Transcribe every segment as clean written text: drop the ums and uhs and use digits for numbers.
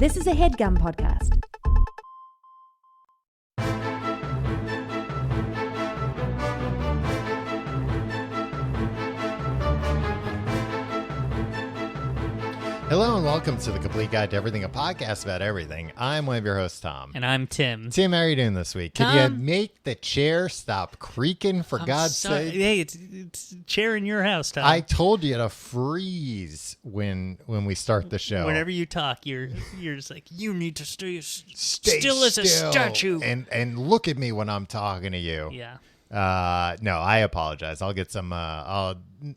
This is a HeadGum podcast. Hello and welcome to The Complete Guide to Everything, a podcast about everything. I'm one of your hosts, Tom. And I'm Tim. Tim, how are you doing this week? Can you make the chair stop creaking, for God's sake? Hey, it's a chair in your house, Tom. I told you to freeze when we start the show. Whenever you talk, you're just like, you need to stay still as a statue. And look at me when I'm talking to you. Yeah. No, I apologize. I'll get some.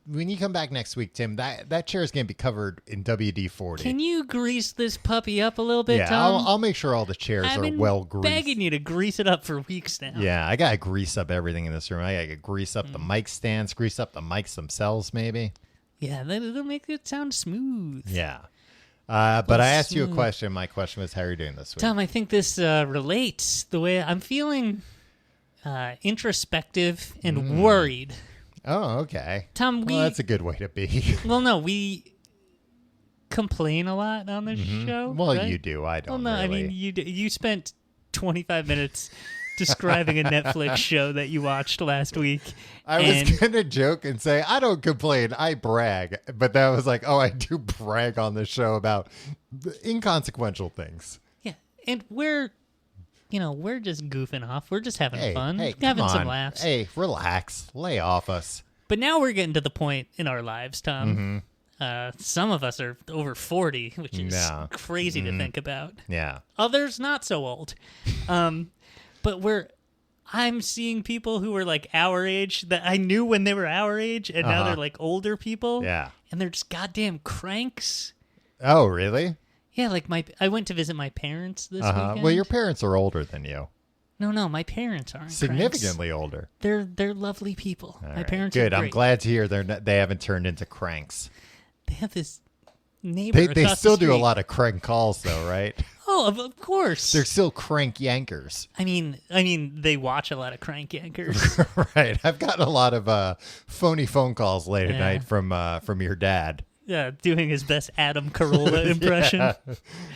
When you come back next week, Tim, that chair is going to be covered in WD-40. Can you grease this puppy up a little bit, yeah, Tom? I'll make sure all the chairs are well greased. I've been begging you to grease it up for weeks now. Yeah, I got to grease up everything in this room. I got to grease up the mic stands, grease up the mics themselves, maybe. Yeah, that'll make it sound smooth. Yeah. But I asked you a question. My question was, how are you doing this week? Tom, I think this relates the way I'm feeling introspective and worried. Oh, okay. Tom, well, that's a good way to be. Well, no, we complain a lot on this show. Well, right? you do. I don't. Well, no, really. I mean, you spent 25 minutes describing a Netflix show that you watched last week. I was going to joke and say, I don't complain, I brag. But that was like, oh, I do brag on this show about inconsequential things. Yeah, and we're just goofing off. We're just having fun. Hey, having come some on. laughs. Hey, relax. Lay off us. But now we're getting to the point in our lives, Tom. Some of us are over 40, which is crazy to think about. Yeah. Others not so old. But I'm seeing people who are like our age that I knew when they were our age, and now they're like older people. Yeah. And they're just goddamn cranks. Oh, really? Yeah, like I went to visit my parents this weekend. Well, your parents are older than you. No, my parents aren't significantly cranks. older. They're lovely people. All my right. parents Good. are great. I'm glad to hear they haven't turned into cranks. They have this neighbor They across still the do a street. lot of crank calls, though, right? Oh, of course. They're still crank yankers. I mean, they watch a lot of crank yankers. Right. I've gotten a lot of phony phone calls late at night from your dad. Yeah, doing his best Adam Carolla impression. Yeah.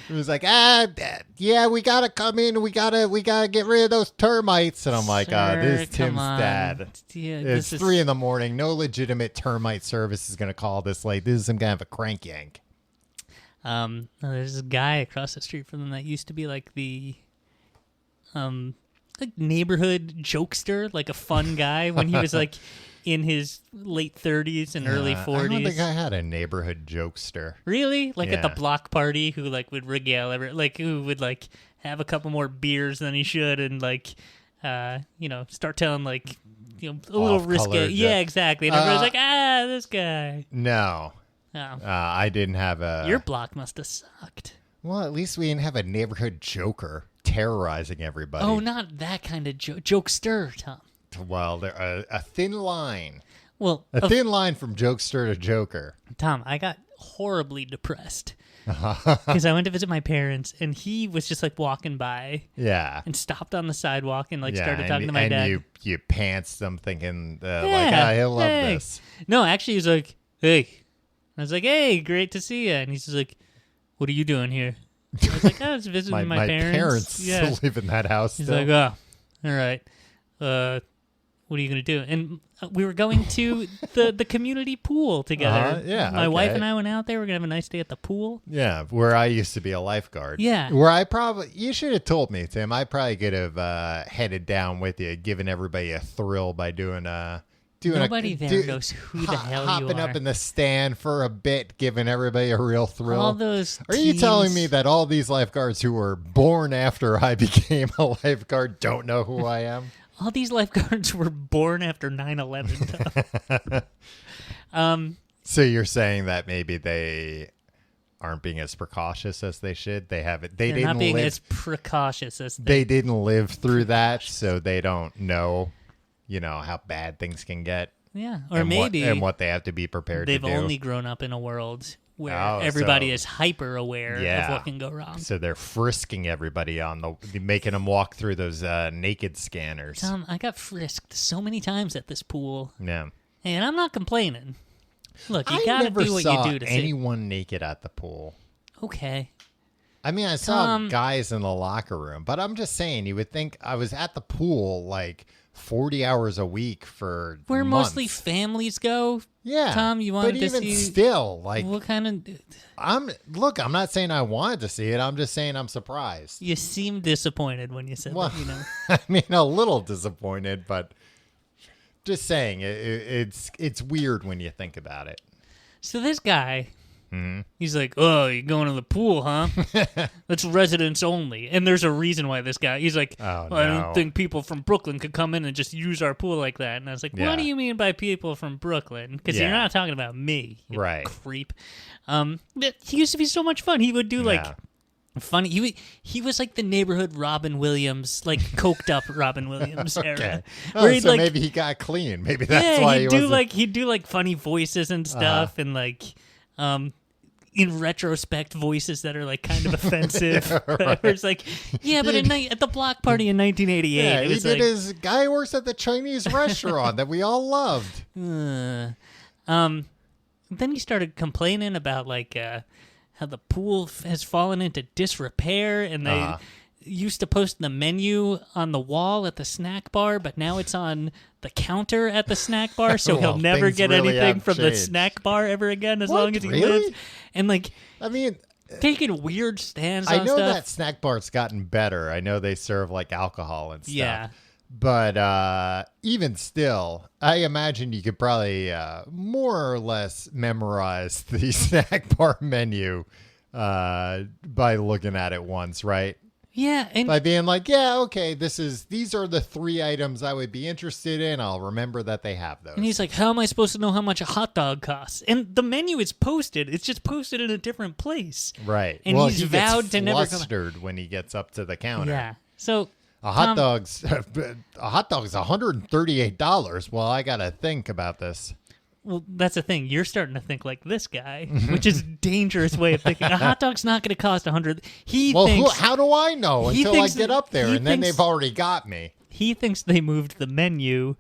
He was like, we gotta come in. We gotta get rid of those termites. And I'm like, this is Tim's dad. Yeah, it's 3 a.m. No legitimate termite service is gonna call this late. This is some kind of a crank yank. There's a guy across the street from them that used to be like the like neighborhood jokester, like a fun guy when he was like in his late 30s and early 40s. I don't think I had a neighborhood jokester. Really? Like at the block party, who like would regale who would like have a couple more beers than he should, and like start telling like a little risque. Yeah, exactly. And everybody's like, this guy. No. Oh. I didn't have a... Your block must have sucked. Well, at least we didn't have a neighborhood joker terrorizing everybody. Oh, not that kind of jokester, Tom. Well, a thin line. Well, a thin line from jokester to joker. Tom, I got horribly depressed because I went to visit my parents, and he was just like walking by. Yeah. And stopped on the sidewalk and started talking to my dad. And you pantsed him thinking he'll love this. No, actually, he was like, hey. I was like, hey, great to see you. And he's just like, what are you doing here? I was like, I was visiting my parents. My parents still live in that house. He's like, oh, all right. What are you going to do? And we were going to the community pool together. My wife and I went out there. We're going to have a nice day at the pool. Yeah, where I used to be a lifeguard. Yeah. Where you should have told me, Tim. I probably could have headed down with you, given everybody a thrill by doing Nobody there knows who the hell you are. Hopping up in the stand for a bit, giving everybody a real thrill. All those Are you telling me that all these lifeguards who were born after I became a lifeguard don't know who I am? All these lifeguards were born after 9/11. So you're saying that maybe they aren't being as precautious as they should? They're not being as precautious as they didn't live through that, so they don't know. How bad things can get. Yeah, or maybe and what they have to be prepared to do. They've only grown up in a world where everybody is hyper aware of what can go wrong. So they're frisking everybody making them walk through those naked scanners. Tom, I got frisked so many times at this pool. Yeah, and I'm not complaining. Look, you I gotta never do what saw you do to anyone naked at the pool. Okay. I mean, I saw guys in the locker room, but I'm just saying, you would think I was at the pool like 40 hours a week for where months. mostly families go. Yeah, Tom, you wanted but to even see still, like, what kind of? I'm not saying I wanted to see it. I'm just saying I'm surprised. You seemed disappointed when you said Well, that. You know, I mean, a little disappointed, but just saying it's weird when you think about it. so this guy. He's like, oh, you're going to the pool, huh? That's residents only. And there's a reason why this guy, he's like, Oh, I no. don't think people from Brooklyn could come in and just use our pool like that. And I was like, Yeah. what do you mean by people from Brooklyn? Because you're Yeah. not talking about me, you Right. creep. But he used to be so much fun. He would do like Yeah. funny. He was like the neighborhood Robin Williams, like coked up Robin Williams era. Okay. Where Oh, he'd so like, maybe he got clean. Maybe that's yeah, why he'd do like funny voices and stuff, and like in retrospect voices that are like kind of offensive. right. It's like, yeah, but at the block party in 1988, Yeah, it he was did like, his guy who works at the Chinese restaurant that we all loved. Then he started complaining about like how the pool has fallen into disrepair, and they used to post the menu on the wall at the snack bar, but now it's on the counter at the snack bar, so Well, he'll never things get really anything have from the changed. snack bar ever again as What? long as he Really? lives. And like I mean, taking weird stands I on know stuff. that snack bar's gotten better. I know they serve like alcohol and stuff. Yeah. But even still, I imagine you could probably more or less memorize the snack bar menu by looking at it once, right? Yeah, and By being like, yeah, okay, these are the 3 items I would be interested in. I'll remember that they have those. And he's like, how am I supposed to know how much a hot dog costs? And the menu is posted. It's just posted in a different place. Right. And well, he's he vowed gets to never come. flustered when he gets up to the counter. Yeah. So A hot Tom- dog's $138. Well, I got to think about this. Well, that's the thing. You're starting to think like this guy, which is a dangerous way of thinking. A hot dog's not going to cost $100. How do I know he until I thinks get that- up there he and then thinks- they've already got me? He thinks they moved the menu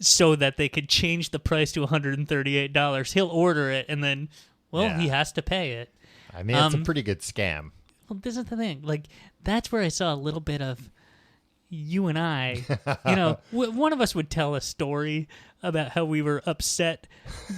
so that they could change the price to $138. He'll order it, and then, Yeah. he has to pay it. I mean, it's a pretty good scam. Well, this is the thing. Like, that's where I saw a little bit of you and I. You know, one of us would tell a story about how we were upset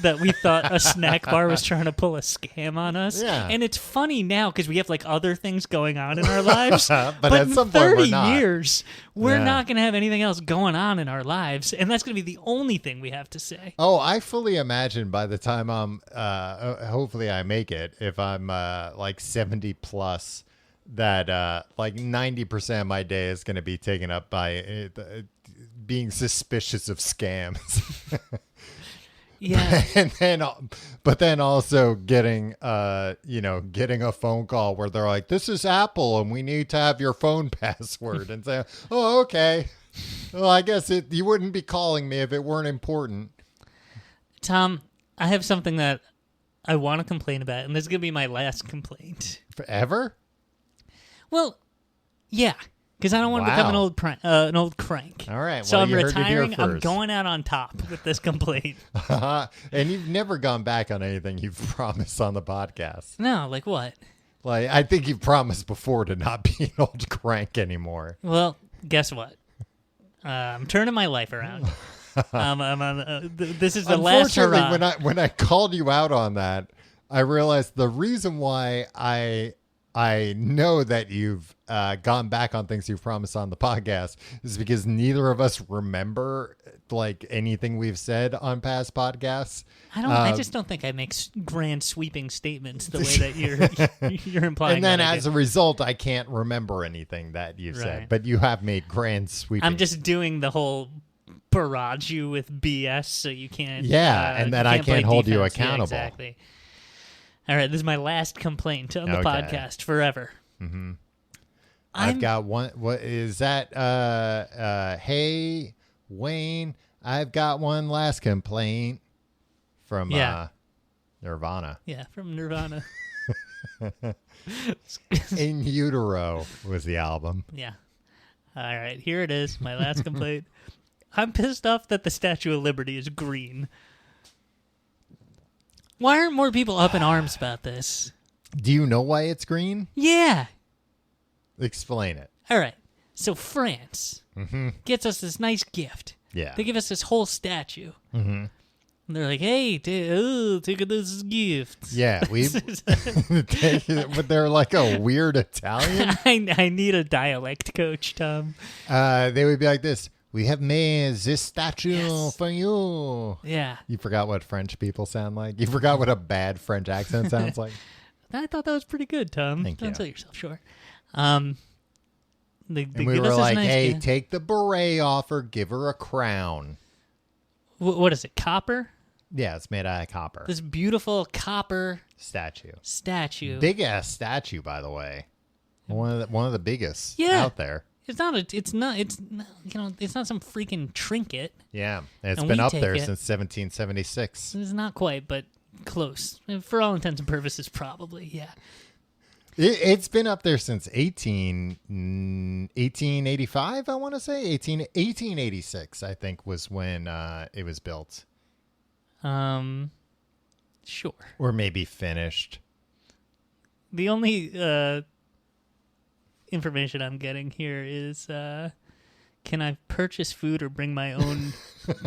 that we thought a snack bar was trying to pull a scam on us. Yeah. And it's funny now because we have like other things going on in our lives. But but at in some 30 point we're not. years, we're Yeah. not going to have anything else going on in our lives. And that's going to be the only thing we have to say. Oh, I fully imagine by the time I'm, hopefully I make it, if I'm like 70 plus, that like 90% of my day is going to be taken up by being suspicious of scams. Yeah. but then also getting a phone call where they're like, this is Apple and we need to have your phone password, and say, oh, okay. Well, I guess you wouldn't be calling me if it weren't important. Tom, I have something that I want to complain about, and this is going to be my last complaint. Forever? Well, yeah, because I don't want to become an old crank. All right. So well, I'm you heard it here retiring. I'm first. going out on top with this complaint. And you've never gone back on anything you've promised on the podcast. No, like what? Like, I think you've promised before to not be an old crank anymore. Well, guess what? I'm turning my life around. I'm on. This is the last hurrah. Unfortunately, when I called you out on that, I realized the reason why I know that you've gone back on things you've promised on the podcast is because neither of us remember like anything we've said on past podcasts. I just don't think I make grand sweeping statements the way that you're implying. And then that I as do. a result, I can't remember anything that you've said. Right. But you have made grand sweeping. I'm just doing the whole barrage you with BS so you can't. Yeah, and that you I play can't hold you defense. Yeah, accountable. exactly. All right, this is my last complaint on the Okay. podcast forever. Mm-hmm. I've got one. What is that? Hey, Wayne, I've got one last complaint from Nirvana. Yeah, from Nirvana. In Utero was the album. Yeah. All right, here it is. My last complaint. I'm pissed off that the Statue of Liberty is green. Why aren't more people up in arms about this? Do you know why it's green? Yeah. Explain it. All right. So France gets us this nice gift. Yeah. They give us this whole statue. Mm-hmm. And they're like, hey, take this gift. Yeah, but they're like a weird Italian. I need a dialect coach, Tom. They would be like this. We have made this statue for you. Yeah. You forgot what French people sound like? You forgot what a bad French accent sounds like? I thought that was pretty good, Tom. Thank you. Don't tell yourself short. And we were like, hey, take the beret off her, give her a crown. What is it, copper? Yeah, it's made out of copper. This beautiful copper statue. Big ass statue, by the way. One of the biggest out there. It's not some freaking trinket. Yeah, it's been up there since 1776. It's not quite, but close. For all intents and purposes, probably, yeah. It's been up there since 1885, I want to say. 1886, I think, was when it was built. Sure. Or maybe finished. The only information I'm getting here is can I purchase food or bring my own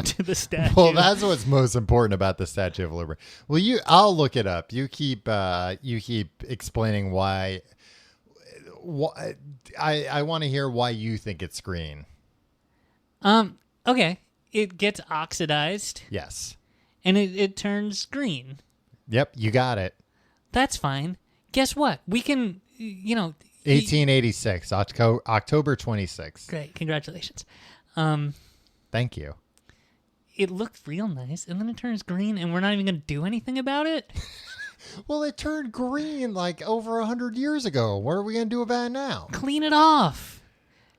to the statue? Well, that's what's most important about the Statue of Liberty. Well, I'll look it up. You keep explaining why I want to hear why you think it's green. Okay. It gets oxidized. Yes. And it turns green. Yep, you got it. That's fine. Guess what? We can, 1886, October 26th. Great, congratulations. Thank you. It looked real nice, and then it turns green, and we're not even going to do anything about it? Well, it turned green like over 100 years ago. What are we going to do about it now? Clean it off.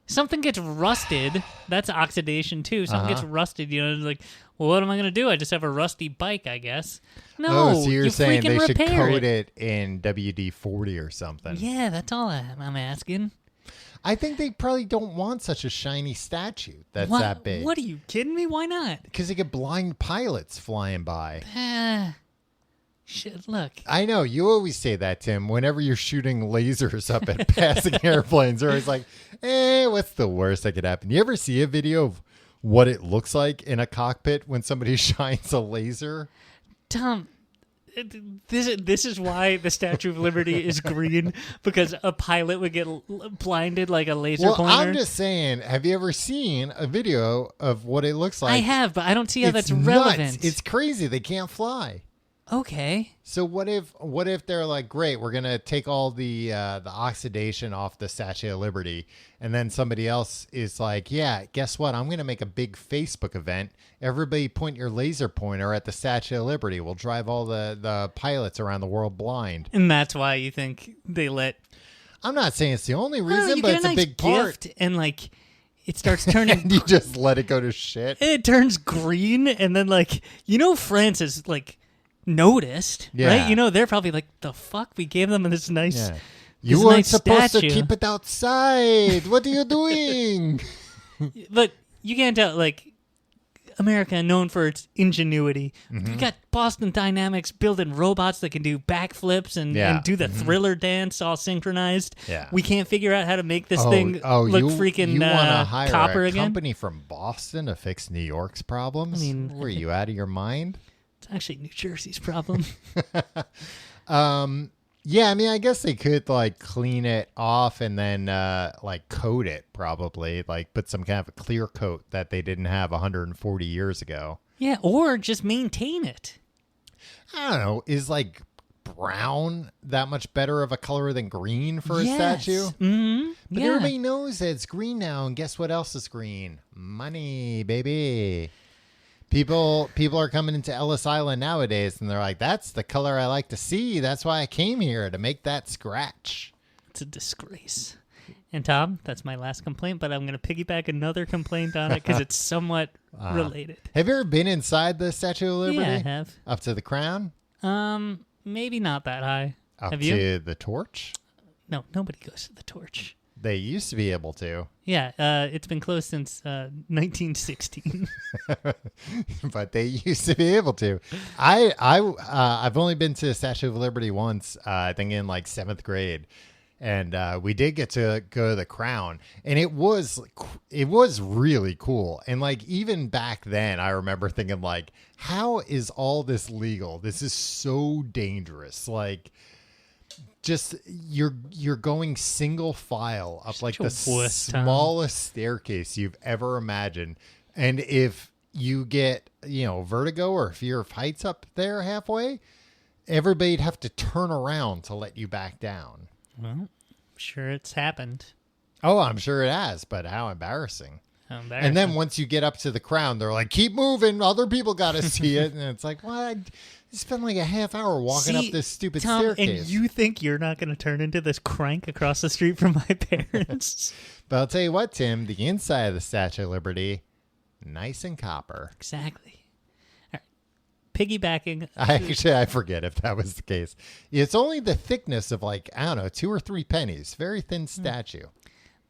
Something gets rusted. That's oxidation, too. Something gets rusted, like, well, what am I going to do? I just have a rusty bike, I guess. No, so you're saying they should coat it in WD-40 or something. Yeah, that's all I'm asking. I think they probably don't want such a shiny statue that's that big. What, are you kidding me? Why not? Because they get blind pilots flying by. Shit, look. I know. You always say that, Tim. Whenever you're shooting lasers up at passing airplanes, they're always like, what's the worst that could happen? You ever see a video of what it looks like in a cockpit when somebody shines a laser? Tom, this is why the Statue of Liberty is green, because a pilot would get blinded like a laser pointer. I'm just saying, have you ever seen a video of what it looks like? I have, but I don't see how that's relevant. It's crazy. They can't fly. Okay. So what if they're like, great, we're gonna take all the oxidation off the Statue of Liberty, and then somebody else is like, yeah, guess what? I'm gonna make a big Facebook event. Everybody point your laser pointer at the Statue of Liberty. We'll drive all the pilots around the world blind. And that's why you think they let. I'm not saying it's the only reason, but it's a big part. And like, it starts turning. And you just let it go to shit. It turns green, and then France is like. Noticed, right? They're probably like, the fuck? We gave them this nice. Yeah. You weren't supposed to keep it outside. What are you doing? But you can't tell. America, known for its ingenuity. Mm-hmm. We got Boston Dynamics building robots that can do backflips and do the Thriller dance all synchronized. Yeah. We can't figure out how to make this thing look freaking you want to hire copper a again? Company from Boston to fix New York's problems? Were you out of your mind? It's actually New Jersey's problem. Yeah, I guess they could clean it off and then coat it probably, put some kind of a clear coat that they didn't have 140 years ago. Yeah, or just maintain it. I don't know. Is brown that much better of a color than green for a statue? Mm-hmm. But everybody knows that it's green now, and guess what else is green? Money, baby. People are coming into Ellis Island nowadays, and they're like, that's the color I like to see. That's why I came here, to make that scratch. It's a disgrace. And Tom, that's my last complaint, but I'm going to piggyback another complaint on it because it's somewhat related. Have you ever been inside the Statue of Liberty? Yeah, I have. Up to the crown? Maybe not that high. Up to the torch? No, nobody goes to the torch. They used to be able to. Yeah, it's been closed since 1916. But they used to be able to. I've only been to the Statue of Liberty once, I think in 7th grade. And we did get to go to the Crown, and it was really cool. And like even back then, I remember thinking like, how is all this legal? This is so dangerous. Like, just you're going single file up like the smallest staircase you've ever imagined, and if you get vertigo or fear of heights up there halfway, everybody'd have to turn around to let you back down. Well, I'm sure it's happened. Oh, I'm sure it has, but how embarrassing. And then once you get up to the Crown, they're like, keep moving. Other people got to see it. And it's like, well, I spent like a half hour walking up this stupid staircase. And you think you're not going to turn into this crank across the street from my parents? But I'll tell you what, Tim, the inside of the Statue of Liberty, nice and copper. Exactly. Piggybacking. I forget if that was the case. It's only the thickness of like, I don't know, 2 or 3 pennies. Very thin statue.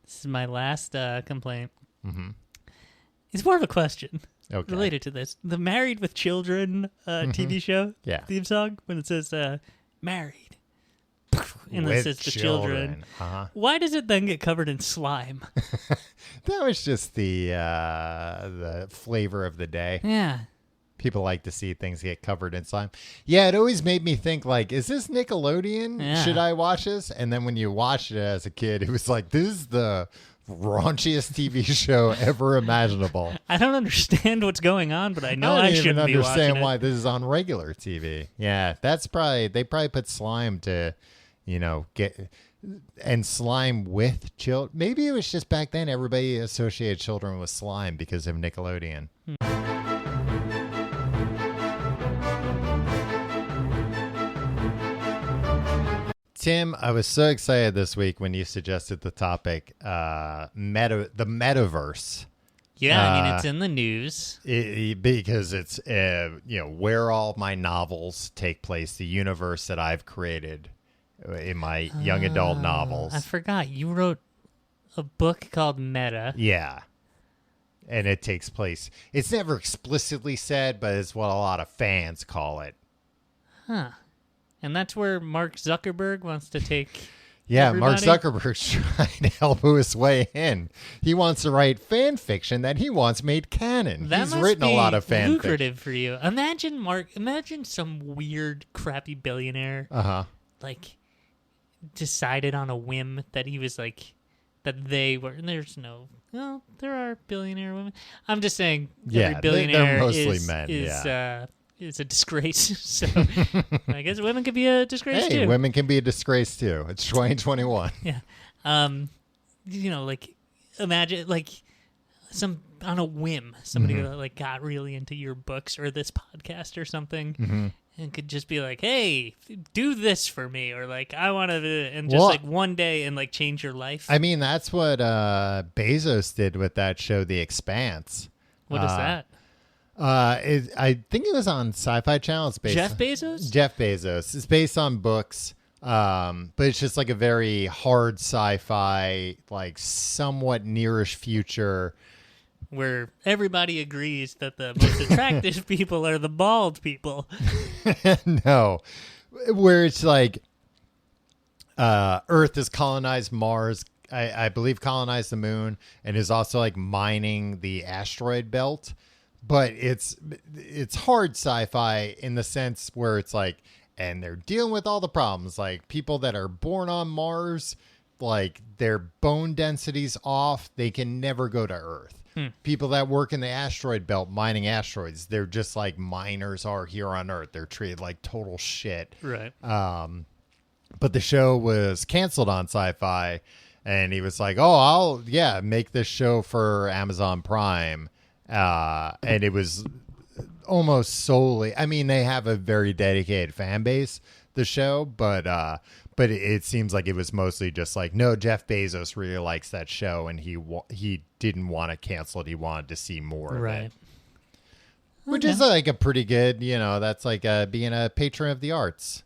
This is my last complaint. Mm-hmm. It's more of a question related to this. The Married with Children TV show theme song, when it says married, and then it says the children. Uh-huh. Why does it then get covered in slime? That was just the flavor of the day. Yeah. People like to see things get covered in slime. Yeah, it always made me think, like, is this Nickelodeon? Yeah. Should I watch this? And then when you watched it as a kid, it was like, this is the raunchiest TV show ever imaginable. I don't understand what's going on, but I know I shouldn't be watching it. I don't even understand why this is on regular TV. Yeah, they probably put slime to, get... And slime with children. Maybe it was just back then everybody associated children with slime because of Nickelodeon. Tim, I was so excited this week when you suggested the topic, the Metaverse. Yeah, I mean, it's in the news. Because it's, where all my novels take place, the universe that I've created in my young adult novels. I forgot. You wrote a book called Meta. Yeah. And it takes place. It's never explicitly said, but it's what a lot of fans call it. Huh. And that's where Mark Zuckerberg wants to take everybody? Mark Zuckerberg's trying to help his way in. He wants to write fan fiction that he wants made canon. He's written a lot of fan lucrative for you. Imagine some weird, crappy billionaire like decided on a whim that he was like, that they were, and there are billionaire women. I'm just saying every billionaire they're mostly men, is a disgrace. So I guess women could be a disgrace too. Hey, women can be a disgrace too. It's 2021. Yeah. Like imagine like on a whim, somebody like got really into your books or this podcast or something and could just be like, hey, do this for me. Or like, I want to, and just like one day and like change your life. I mean, that's what Bezos did with that show, The Expanse. What is that? I think it was on Sci-Fi Channel. It's based Jeff Bezos? Jeff Bezos. It's based on books, but it's just like a very hard sci-fi, like somewhat nearish future. Where everybody agrees that the most attractive people are the bald people. No. Where it's like Earth has colonized Mars, I believe colonized the moon, and is also like mining the asteroid belt. But it's hard sci-fi in the sense where it's like, and they're dealing with all the problems, like people that are born on Mars, like their bone density's off, they can never go to Earth. People that work in the asteroid belt mining asteroids, they're just like miners are here on Earth. They're treated like total shit. Right. But the show was canceled on Sci-Fi, and he was like, oh, I'll make this show for Amazon Prime. And it was almost solely, I mean, they have a very dedicated fan base, the show, but it seems like it was mostly just like, no, Jeff Bezos really likes that show, and he didn't want to cancel it. He wanted to see more of it. Which is like a pretty good, that's like being a patron of the arts.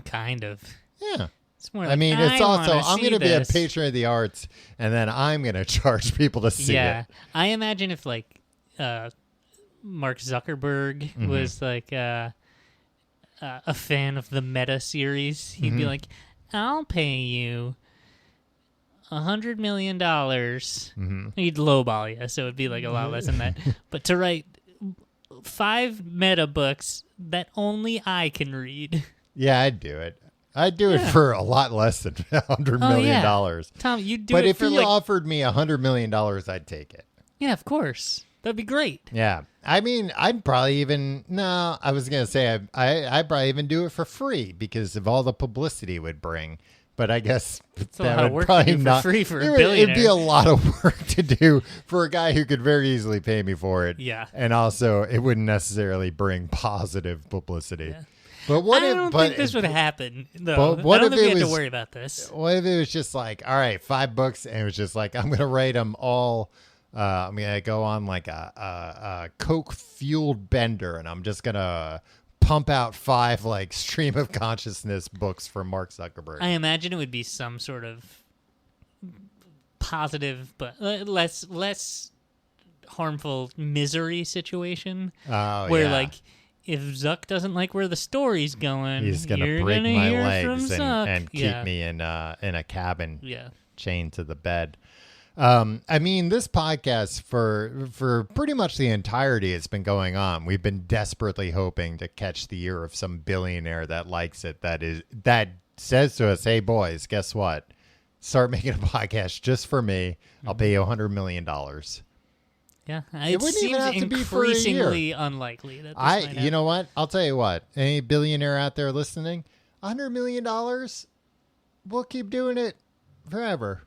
Kind of. Yeah. It's more like, I mean, it's also, I'm going to be a patron of the arts, and then I'm going to charge people to see it. Yeah. I imagine if like Mark Zuckerberg was like a fan of the Meta series, he'd be like, I'll pay you $100 million. Mm-hmm. He'd lowball you, so it'd be like a lot less than that. But to write 5 meta books that only I can read. Yeah, I'd do it. I'd do it for a lot less than $100 million. Tom, you'd do but it if for he offered me $100 million, I'd take it. Yeah, of course. That'd be great. Yeah. I mean, I'd probably even, I was going to say I'd probably even do it for free because of all the publicity it would bring. But I guess it's that a lot of would work probably to do not. for free for a billionaire. It'd be a lot of work to do for a guy who could very easily pay me for it. Yeah. And also, it wouldn't necessarily bring positive publicity. Yeah. But what I if? don't But think this would happen, though. But what I don't if think we it had to was- worry about this. what if it was just like, all right, 5 books, and it was just like, I'm going to write them all. I'm going to go on like a Coke fueled bender, and I'm just going to pump out 5 like stream of consciousness books from Mark Zuckerberg. I imagine it would be some sort of positive, but less harmful misery situation where, yeah. like, if Zuck doesn't like where the story's going, He's going to you're break gonna my hear legs from Zuck. and keep Yeah. me in a cabin Yeah. chained to the bed. I mean, this podcast for pretty much the entirety it's been going on. We've been desperately hoping to catch the ear of some billionaire that likes it. That says to us, "Hey boys, guess what? Start making a podcast just for me. I'll pay you $100 million." Yeah, It wouldn't even seems have to be for a year. increasingly unlikely that this might happen. You know what? I'll tell you what. Any billionaire out there listening, $100 million, we'll keep doing it forever.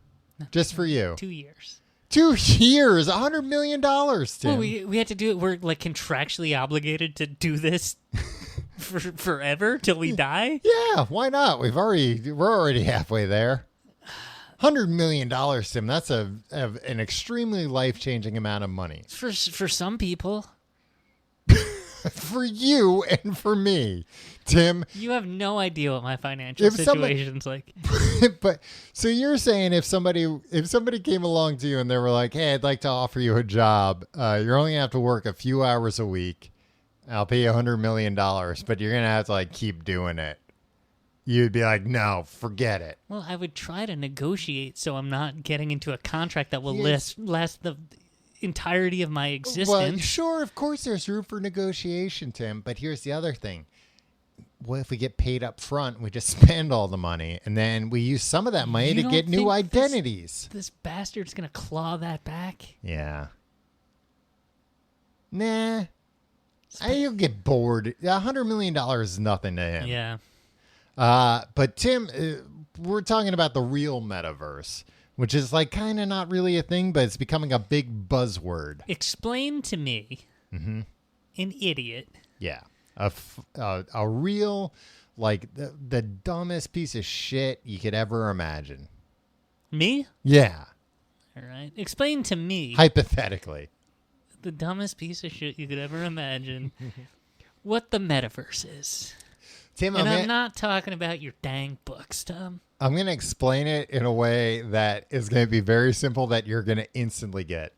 Just for you. 2 years. 2 years, $100 million, Tim. Well, we had to do it. We're like contractually obligated to do this for forever till we die. Yeah, why not? We're already halfway there. $100 million, Tim. That's an extremely life-changing amount of money For some people, for you and for me, Tim. you have no idea what my financial If somebody- situation's like. But so you're saying if somebody came along to you and they were like, "Hey, I'd like to offer you a job. You're only gonna have to work a few hours a week. I'll pay you $100 million, but you're gonna have to like keep doing it." You'd be like, "No, forget it." Well, I would try to negotiate so I'm not getting into a contract that will Yes. last the entirety of my existence. Well, sure, of course, there's room for negotiation, Tim. But here's the other thing: what if we get paid up front? We just spend all the money, and then we use some of that money You to don't get new think this- identities. This bastard's gonna claw that back. Yeah. Nah. You'll get bored. $100 million is nothing to him. Yeah. But Tim, we're talking about the real metaverse, which is like kind of not really a thing, but it's becoming a big buzzword. Explain to me, an idiot, Yeah. A real, like the dumbest piece of shit you could ever imagine. me. Yeah. All right. Explain to me Hypothetically. the dumbest piece of shit you could ever imagine what the metaverse is. Tim, And I'm I'm not talking about your dang books, Tom. going to explain it in a way that is going to be very simple that you're going to instantly get.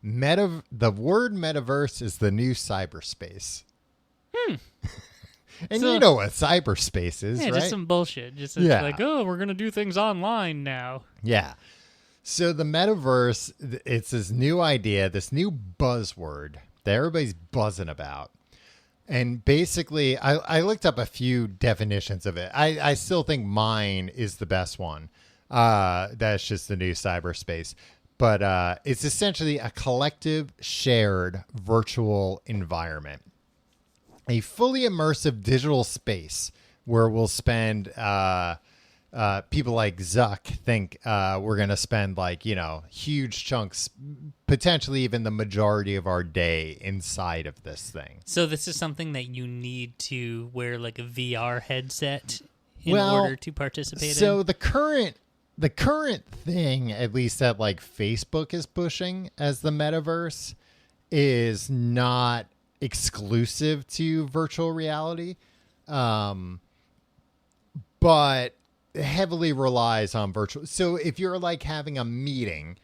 The word metaverse is the new cyberspace. And So- you know what cyberspace is, Yeah, right? just some bullshit. Just Yeah. like, oh, we're going to do things online now. Yeah. So the metaverse, it's this new idea, this new buzzword that everybody's buzzing about. And basically, I looked up a few definitions of it. I still think mine is the best one. That's just the new cyberspace. But it's essentially a collective, shared virtual environment. A fully immersive digital space where we'll spend people like Zuck think we're going to spend like, huge chunks, potentially even the majority of our day inside of this thing. So this is something that you need to wear like a VR headset in Well, order to participate So in? the current thing, at least that like Facebook is pushing as the metaverse, is not exclusive to virtual reality, but heavily relies on virtual. So if you're like having a meeting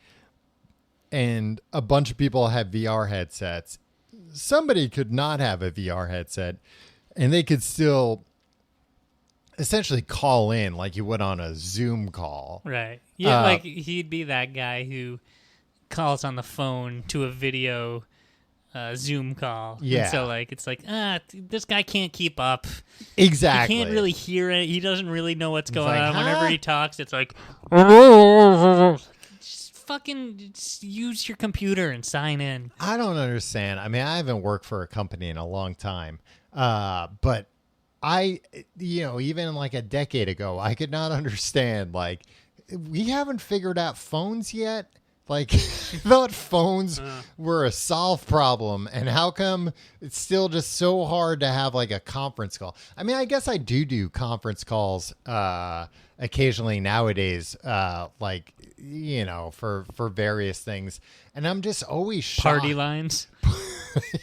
and a bunch of people have VR headsets, somebody could not have a VR headset and they could still essentially call in like you would on a Zoom call. Right. Yeah, like he'd be that guy who calls on the phone to a video Zoom call. Yeah. And so like it's like, this guy can't keep up. Exactly. He can't really hear it. He doesn't really know what's going like, on. huh? Whenever he talks, it's like just fucking just use your computer and sign in. I don't understand. I mean, I haven't worked for a company in a long time. But even like a decade ago, I could not understand, like, we haven't figured out phones yet. Like, I thought phones were a solved problem, and how come it's still just so hard to have like a conference call? I mean, I guess I do conference calls occasionally nowadays, like, for various things, and I'm just always shocked. Party lines.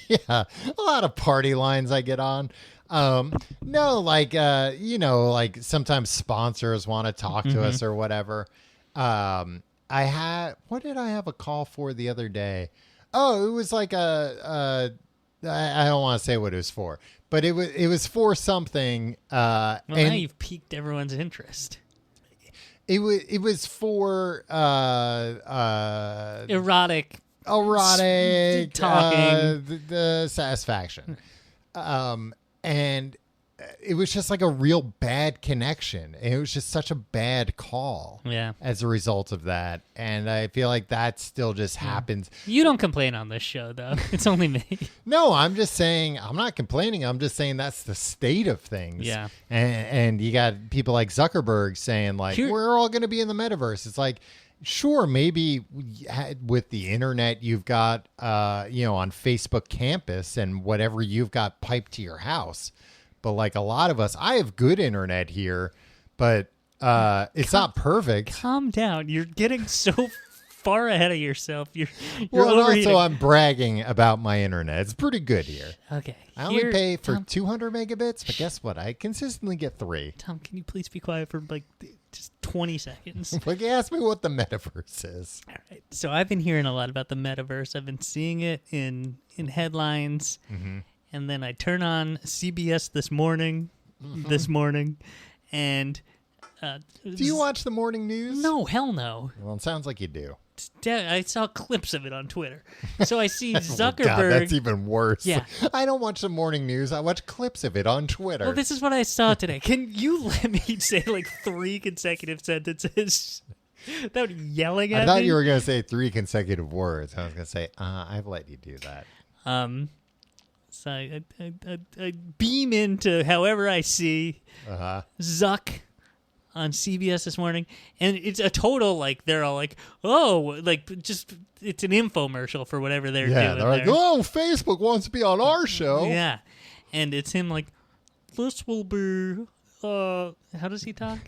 Yeah, a lot of party lines I get on. No, like, like sometimes sponsors want to talk to us or whatever. What did I have a call for the other day? Oh, it was like I don't want to say what it was for, but it was for something. Well, and now you've piqued everyone's interest. It was for Erotic talking, the satisfaction, and it was just like a real bad connection. It was just such a bad call. Yeah. As a result of that, and I feel like that still just happens. You don't complain on this show, though. It's only me. No, I'm just saying. I'm not complaining. I'm just saying that's the state of things. Yeah. And you got people like Zuckerberg saying like we're all going to be in the metaverse. It's like, sure, maybe with the internet you've got on Facebook campus and whatever you've got piped to your house. But like a lot of us, I have good internet here, but it's not perfect. Calm down. You're getting so far ahead of yourself. You're also I'm bragging about my internet. It's pretty good here. Okay. I only pay for 200 megabits, but guess what? I consistently get 3. Tom, can you please be quiet for like just 20 seconds? Like, ask me what the metaverse is. All right. So I've been hearing a lot about the metaverse. I've been seeing it in headlines. Mm-hmm. And then I turn on CBS this morning, and do you watch the morning news? No, hell no. Well, it sounds like you do. I saw clips of it on Twitter. So I see Zuckerberg. God, that's even worse. Yeah. I don't watch the morning news. I watch clips of it on Twitter. Well, this is what I saw today. Can you let me say like 3 consecutive sentences without yelling at me? I thought you were going to say 3 consecutive words. I was going to say, I've let you do that. So I beam into however I see Zuck on CBS this morning, and it's a total like they're all like, oh, like just it's an infomercial for whatever they're doing. Yeah, they're like, oh, Facebook wants to be on our show. Yeah, and it's him like, this will be. How does he talk?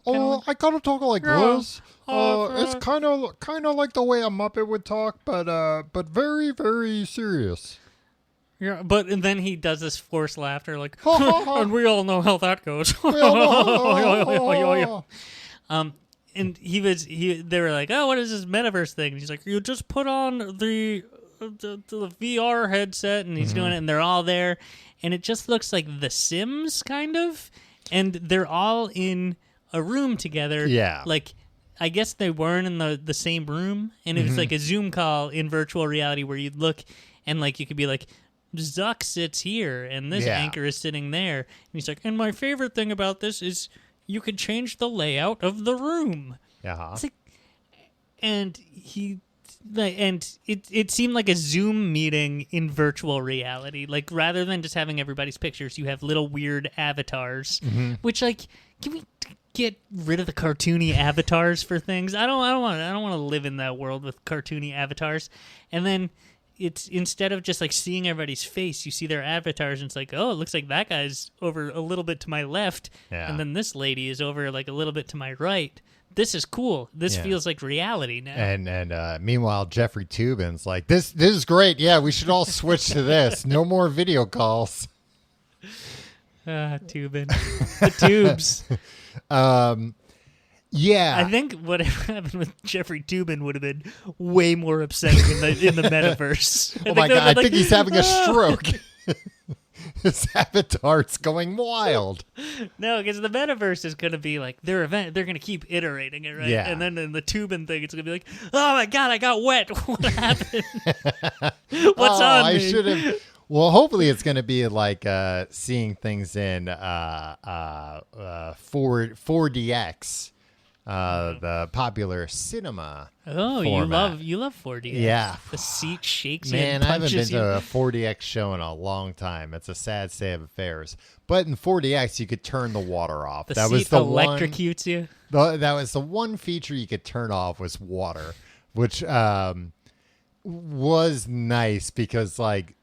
I gotta talk like this. It's kind of like the way a Muppet would talk, but very, very serious. Yeah, and then he does this forced laughter, like, and we all know how that goes. And they were like, oh, what is this metaverse thing? And he's like, you just put on the VR headset, and he's doing it, and they're all there, and it just looks like The Sims, kind of, and they're all in a room together. Yeah. Like, I guess they weren't in the same room, and it was like a Zoom call in virtual reality where you'd look, and like you could be like, Zuck sits here, and this anchor is sitting there. And he's like, and my favorite thing about this is you could change the layout of the room. Yeah. It's like, and it seemed like a Zoom meeting in virtual reality. Like, rather than just having everybody's pictures, you have little weird avatars, which, like, can we get rid of the cartoony avatars for things? I don't want to live in that world with cartoony avatars. And then it's instead of just like seeing everybody's face, you see their avatars, and it's like, oh, it looks like that guy's over a little bit to my left, and then this lady is over like a little bit to my right. This is cool. This feels like reality now. And meanwhile, Jeffrey Toobin's like, this is great. Yeah, we should all switch to this. No more video calls. Toobin, the tubes. Yeah, I think whatever happened with Jeffrey Toobin would have been way more upsetting in the metaverse. Oh my God, I think he's having a stroke. His avatar's going wild. No, because the metaverse is going to be like their event. They're going to keep iterating it, right? Yeah. And then in the tubing thing, it's going to be like, oh my God, I got wet. What happened? What's on I me? should have. Well, hopefully it's going to be like seeing things in 4DX, the popular cinema. Oh, format. you love 4DX. Yeah. The seat shakes Man, and I haven't been punches you. to a 4DX show in a long time. It's a sad state of affairs. But in 4DX, you could turn the water off. The that seat was the electrocutes you. That was the one feature you could turn off was water, which was nice because like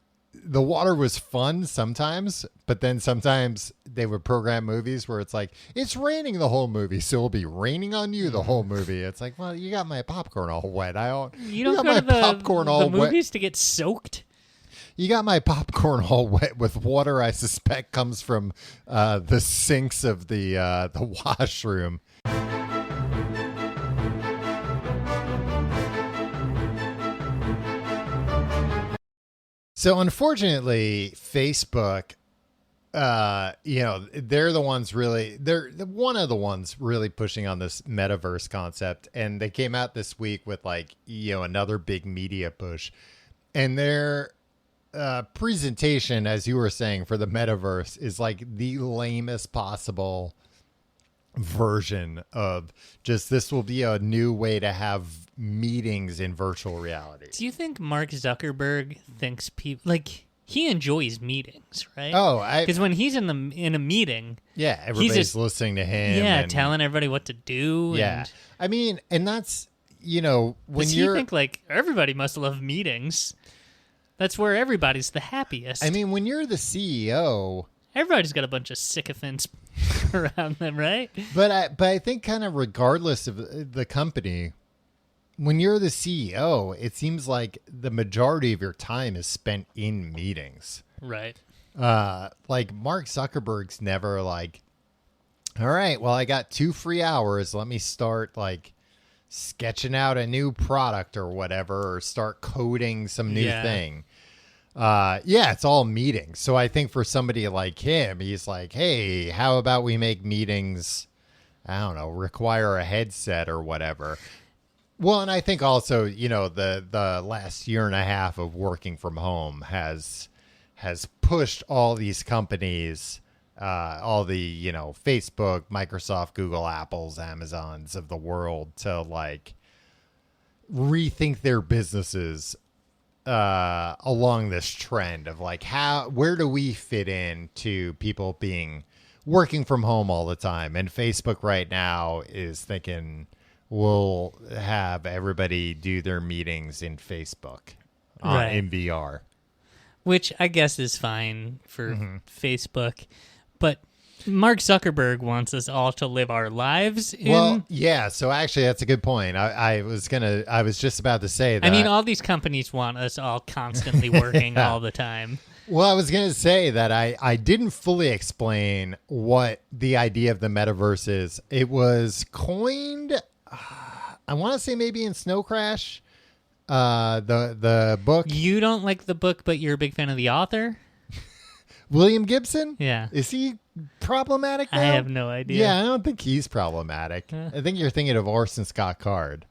the water was fun sometimes, but then sometimes they would program movies where it's like it's raining the whole movie, so it'll be raining on you the whole movie. It's like, well, you got my popcorn all wet. You don't got go my to the, popcorn the all wet. movies to get soaked. You got my popcorn all wet with water. I suspect comes from the sinks of the washroom. So unfortunately, Facebook, they're the ones really, they're one of the ones really pushing on this metaverse concept. And they came out this week with like, another big media push. And their presentation, as you were saying, for the metaverse is like the lamest possible version of just this will be a new way to have meetings in virtual reality. Do you think Mark Zuckerberg thinks people like he enjoys meetings, right? Oh, because when he's in a meeting, everybody's just listening to him. Yeah, and, telling everybody what to do. Yeah, and I mean, and that's when does you're. he think like everybody must love meetings? That's where everybody's the happiest. I mean, when you're the CEO. Everybody's got a bunch of sycophants around them, right? But I think kind of regardless of the company, when you're the CEO, it seems like the majority of your time is spent in meetings. Right. Like Mark Zuckerberg's never like, all right, well, I got 2 free hours. Let me start like sketching out a new product or whatever, or start coding some new thing. It's all meetings. So I think for somebody like him, he's like, hey, how about we make meetings, I don't know, require a headset or whatever. Well, and I think also, the last year and a half of working from home has pushed all these companies, all the, Facebook, Microsoft, Google, Apple's, Amazons of the world to like rethink their businesses along this trend of like where do we fit in to people working from home all the time. And Facebook right now is thinking we'll have everybody do their meetings in Facebook in VR, which I guess is fine for Facebook, but Mark Zuckerberg wants us all to live our lives in... Well, yeah, so actually that's a good point. I was just about to say that. I mean, all these companies want us all constantly working all the time. Well, I was going to say that I didn't fully explain what the idea of the metaverse is. It was coined, I want to say maybe in Snow Crash, the book. You don't like the book, but you're a big fan of the author? William Gibson? Yeah. Is he problematic now? I have no idea. Yeah, I don't think he's problematic. I think you're thinking of Orson Scott Card.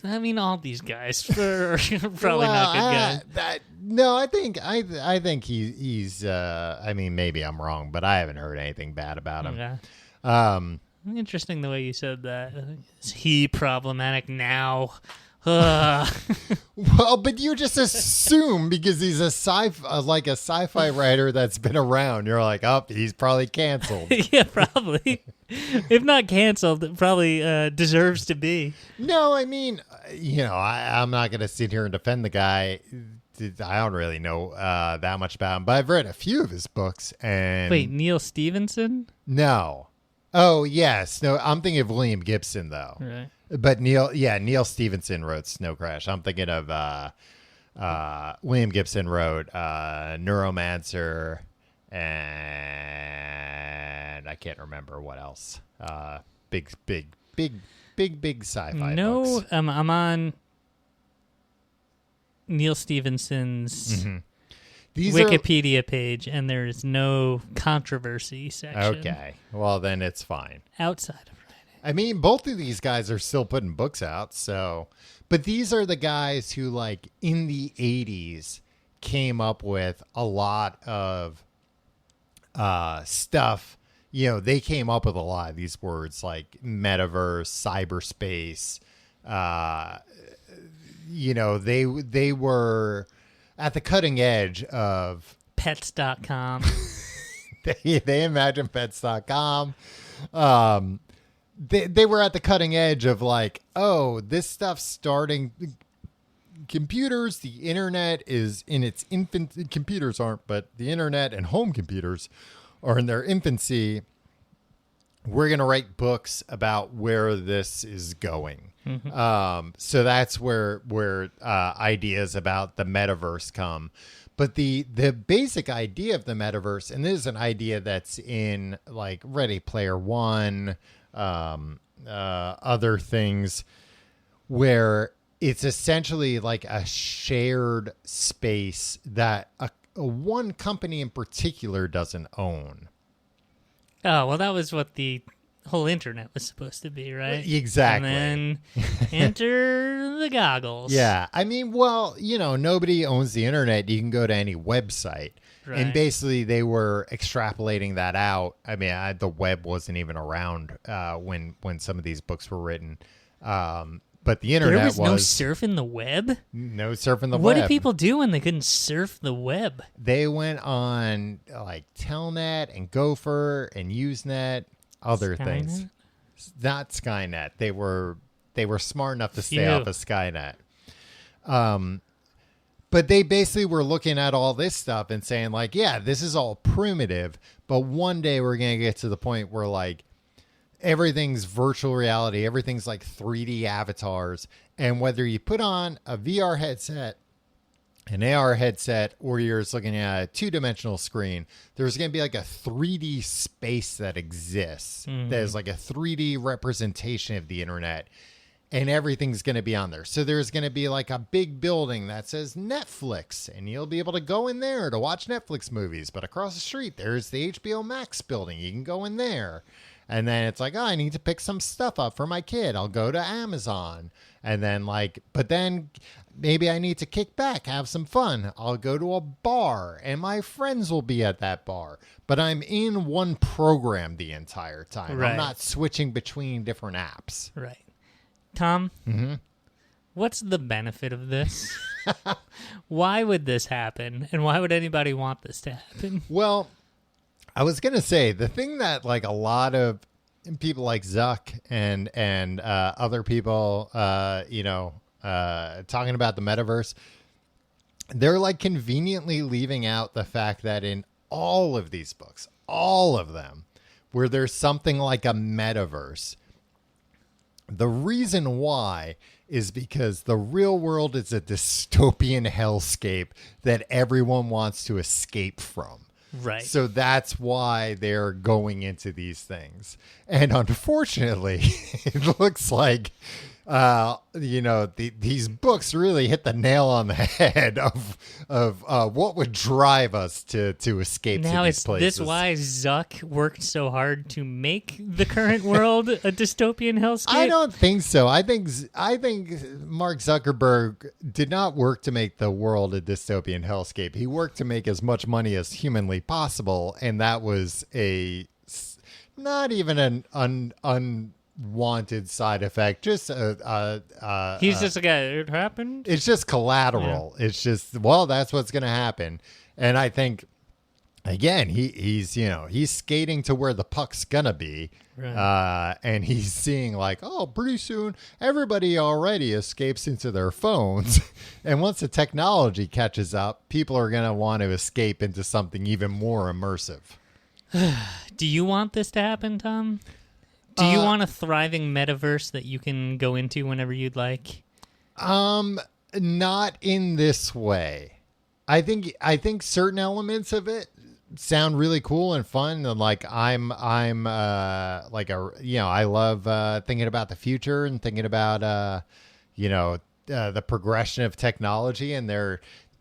I mean, all these guys are probably not good guys. No, I think he's. I mean, maybe I'm wrong, but I haven't heard anything bad about him. Okay. Interesting the way you said that. Is he problematic now? Well, but you just assume because he's a sci-fi writer that's been around. You're like, oh, he's probably canceled. Yeah, probably. If not canceled, probably deserves to be. No, I mean, I'm not going to sit here and defend the guy. I don't really know that much about him, but I've read a few of his books. And wait, Neil Stephenson? No. Oh, yes. No, I'm thinking of William Gibson though. Right. But Neil Stephenson wrote Snow Crash. I'm thinking of William Gibson wrote Neuromancer, and I can't remember what else. Big sci-fi books. I'm on Neil Stephenson's. Mm-hmm. These Wikipedia page, and there is no controversy section. Okay. Well, then it's fine. Outside of writing. I mean, both of these guys are still putting books out, so... But these are the guys who, like, in the 80s came up with a lot of stuff. You know, they came up with a lot of these words like metaverse, cyberspace. You know, they were at the cutting edge of... Pets.com. They imagined pets.com. They were at the cutting edge of like, oh, this stuff's starting. Computers, the internet is in its infancy. Computers aren't, but the internet and home computers are in their infancy. We're going to write books about where this is going. Mm-hmm. So that's where ideas about the metaverse come. But the basic idea of the metaverse, and this is an idea that's in like Ready Player One, other things, where it's essentially like a shared space that a one company in particular doesn't own. Oh, well, that was what the whole internet was supposed to be, right? Exactly. And then enter the goggles. Yeah. I mean, well, you know, nobody owns the internet. You can go to any website. Right. And basically they were extrapolating that out. I mean, the web wasn't even around when some of these books were written. But the internet was... There was no surfing the web? No surfing the web. What did people do when they couldn't surf the web? They went on like Telnet and Gopher and Usenet, other Skynet? things. Not Skynet. They were smart enough to stay off of Skynet. But they basically were looking at all this stuff and saying like, yeah, this is all primitive, but one day we're going to get to the point where like everything's virtual reality. Everything's like 3D avatars. And whether you put on a VR headset, an AR headset, or you're just looking at a two-dimensional screen, there's going to be like a 3D space that exists. Mm-hmm. That is like a 3D representation of the internet. And everything's going to be on there. So there's going to be like a big building that says Netflix, and you'll be able to go in there to watch Netflix movies. But across the street, there's the HBO Max building. You can go in there. And then it's like, oh, I need to pick some stuff up for my kid. I'll go to Amazon. And then like, but then maybe I need to kick back, have some fun. I'll go to a bar and my friends will be at that bar. But I'm in one program the entire time. Right. I'm not switching between different apps. Right. Tom, what's the benefit of this? Why would this happen? And why would anybody want this to happen? Well, I was going to say the thing that like a lot of people like Zuck and other people, talking about the metaverse, they're like conveniently leaving out the fact that in all of these books, all of them, where there's something like a metaverse, the reason why is because the real world is a dystopian hellscape that everyone wants to escape from. Right. So that's why they're going into these things. And unfortunately, it looks like, these books really hit the nail on the head of what would drive us to escape to these places. Now, is this why Zuck worked so hard to make the current world a dystopian hellscape? I don't think so. I think Mark Zuckerberg did not work to make the world a dystopian hellscape. He worked to make as much money as humanly possible, and that was not even an unwanted side effect. Just he's just a guy. It happened. It's just collateral. Yeah. It's just, well, that's what's going to happen. And I think again, he's skating to where the puck's gonna be, right. And he's seeing like, oh, pretty soon everybody already escapes into their phones, and once the technology catches up, people are gonna want to escape into something even more immersive. Do you want this to happen, Tom? Do you want a thriving metaverse that you can go into whenever you'd like? Not in this way. I think certain elements of it sound really cool and fun, and like I love thinking about the future and thinking about the progression of technology, and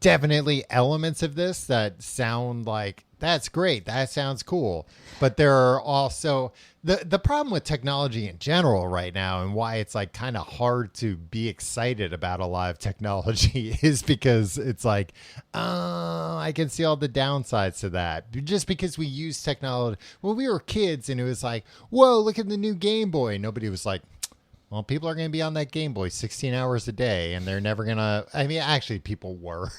definitely elements of this that sound like that's great. That sounds cool. But there are also the problem with technology in general right now, and why it's like kind of hard to be excited about a lot of technology is because it's like, I can see all the downsides to that. Just because we use technology when we were kids and it was like, whoa, look at the new Game Boy. Nobody was like, well, people are going to be on that Game Boy 16 hours a day and they're never going to. I mean, actually, people were.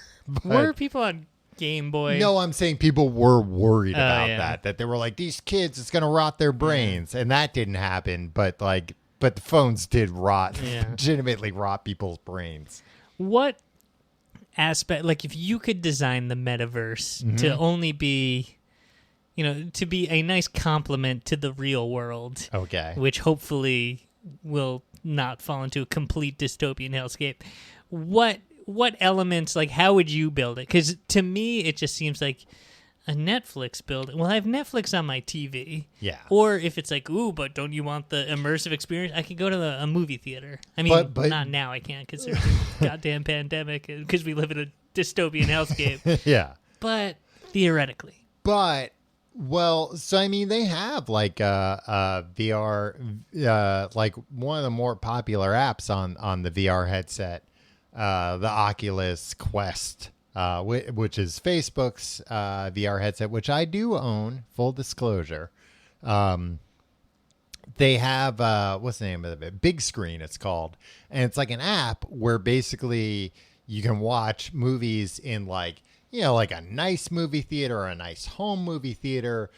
Were people on Game Boy? No, I'm saying people were worried about that they were like, these kids, it's going to rot their brains. And that didn't happen. But the phones did legitimately rot people's brains. What aspect, like if you could design the metaverse to only be, to be a nice complement to the real world. Okay. Which hopefully will not fall into a complete dystopian hellscape. What elements, like how would you build it? Because to me, it just seems like a Netflix build. Well, I have Netflix on my TV. Yeah. Or if it's like, ooh, but don't you want the immersive experience? I could go to a movie theater. I mean, but not now. I can't because there's a goddamn pandemic because we live in a dystopian hellscape. Yeah. But theoretically. Well, so I mean, they have like VR, like one of the more popular apps on the VR headset, the Oculus Quest, which is Facebook's VR headset, which I do own. Full disclosure, they have what's the name of it? Big Screen, it's called, and it's like an app where basically you can watch movies in like a nice movie theater, or a nice home movie theater,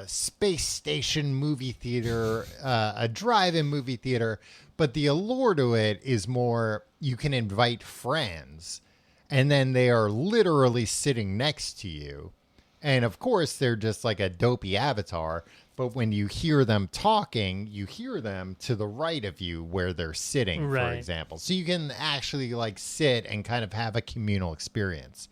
space station movie theater, a drive-in movie theater. But the allure to it is more you can invite friends, and then they are literally sitting next to you. And of course, they're just like a dopey avatar. But when you hear them talking, you hear them to the right of you where they're sitting, for example. So you can actually like sit and kind of have a communal experience.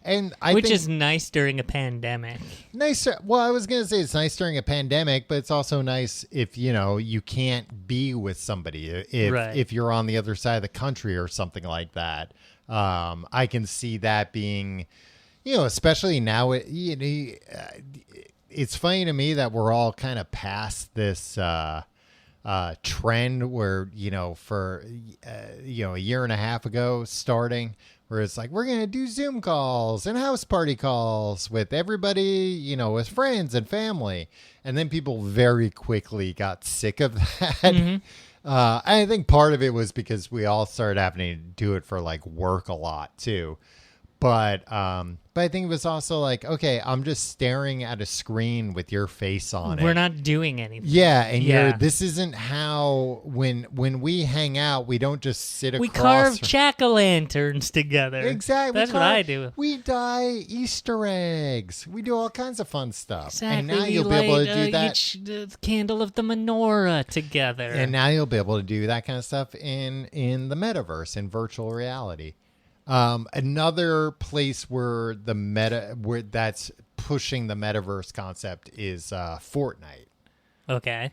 And Which is nice during a pandemic. Nice. Well, I was going to say it's nice during a pandemic, but it's also nice if, you can't be with somebody. If you're on the other side of the country or something like that. I can see that being, especially now, it's funny to me that we're all kind of past this trend where, for, a year and a half ago starting, where it's like, we're going to do Zoom calls and house party calls with everybody, with friends and family. And then people very quickly got sick of that. Mm-hmm. I think part of it was because we all started having to do it for like work a lot too. But I think it was also like, okay, I'm just staring at a screen with your face on it. We're not doing anything. Yeah, and this isn't how when we hang out, we don't just sit across. We carve jack-o'-lanterns together. Exactly. That's what I do. We dye Easter eggs. We do all kinds of fun stuff. Exactly. And now you'll be able to do that. Each candle of the menorah together. And now you'll be able to do that kind of stuff in the metaverse, in virtual reality. Another place where where that's pushing the metaverse concept is Fortnite. Okay.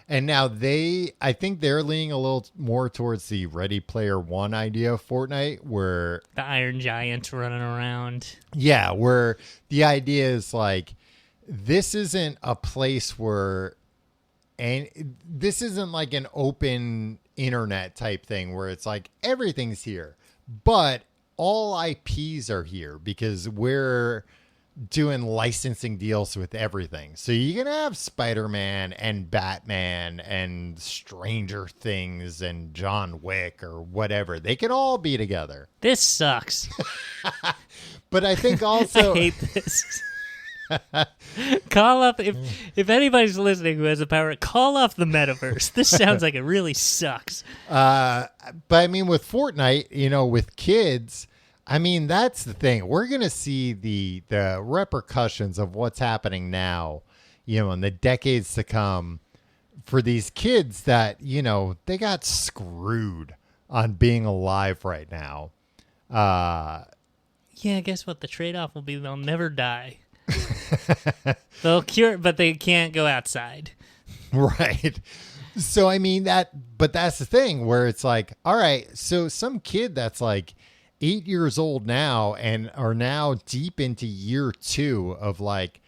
I think they're leaning a little more towards the Ready Player One idea of Fortnite, where the Iron Giants running around. Yeah, where the idea is like, this isn't a place where, and this isn't like an open internet type thing where it's like everything's here, but all IPs are here because we're doing licensing deals with everything. So you can have Spider-Man and Batman and Stranger Things and John Wick or whatever. They can all be together. This sucks. But I think also I hate this. Call up if anybody's listening who has a power, call off the metaverse. This sounds like it really sucks. But I mean, with Fortnite, with kids, I mean, that's the thing. We're gonna see the repercussions of what's happening now, in the decades to come, for these kids that they got screwed on being alive right now. Yeah, guess what? The trade-off will be they'll never die. They'll cure, but they can't go outside. Right. So, I mean, but that's the thing where it's like, all right, so some kid that's like 8 years old now and are now deep into year 2 of like,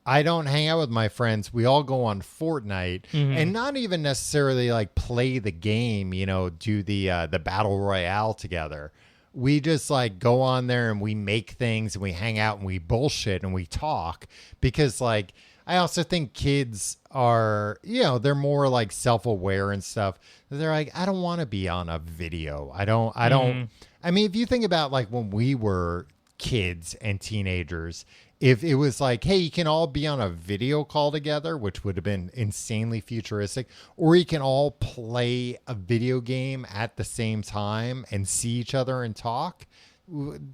I don't hang out with my friends. We all go on Fortnite and not even necessarily like play the game, you know, do the battle royale together. We just like go on there and we make things and we hang out and we bullshit and we talk because like, I also think kids are, you know, they're more like self-aware and stuff. They're like, I don't want to be on a video. I don't, I mean, if you think about like when we were kids and teenagers, if it was like, hey, you can all be on a video call together, which would have been insanely futuristic, or you can all play a video game at the same time and see each other and talk,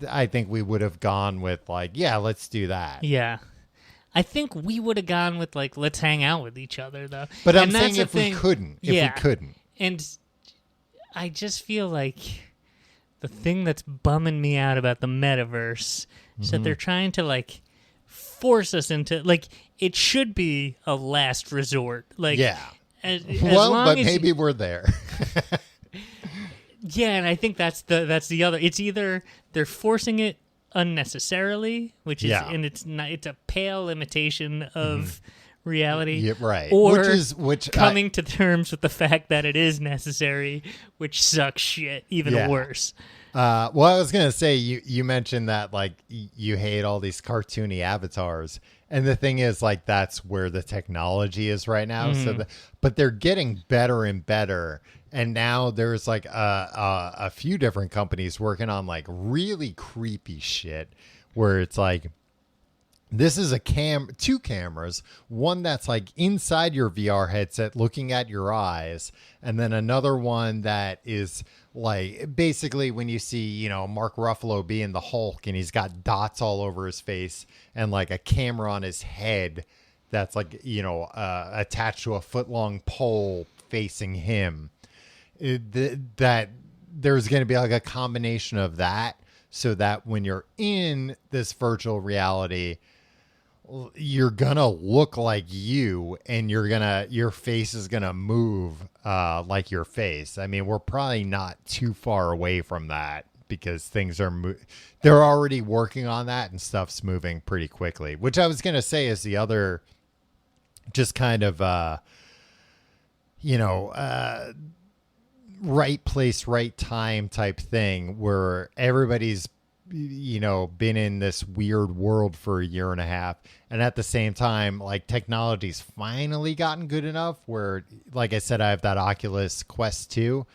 I think we would have gone with like, yeah, let's do that. Yeah. I think we would have gone with like, let's hang out with each other though. But I'm saying if we couldn't. And I just feel like the thing that's bumming me out about the metaverse is that they're trying to like force us into like it should be a last resort. Like but maybe we're there. Yeah, and I think that's the other. It's either they're forcing it unnecessarily, which is and it's a pale imitation of reality, yeah, right? Or coming to terms with the fact that it is necessary, which sucks shit even worse. Well, I was gonna say you mentioned that like you hate all these cartoony avatars, and the thing is like that's where the technology is right now. So, but they're getting better and better. And now there's like a few different companies working on like really creepy shit where it's like, this is two cameras, one that's like inside your VR headset looking at your eyes. And then another one that is like basically when you see, you know, Mark Ruffalo being the Hulk and he's got dots all over his face and like a camera on his head that's like, you know, attached to a foot-long pole facing him. That there's going to be like a combination of that so that when you're in this virtual reality, you're going to look like you and your face is going to move like your face. I mean, we're probably not too far away from that because things are they're already working on that and stuff's moving pretty quickly, which I was going to say is the other just kind of, right place, right time type thing where everybody's, you know, been in this weird world for a year and a half. And at the same time, like technology's finally gotten good enough where, like I said, I have that Oculus Quest 2.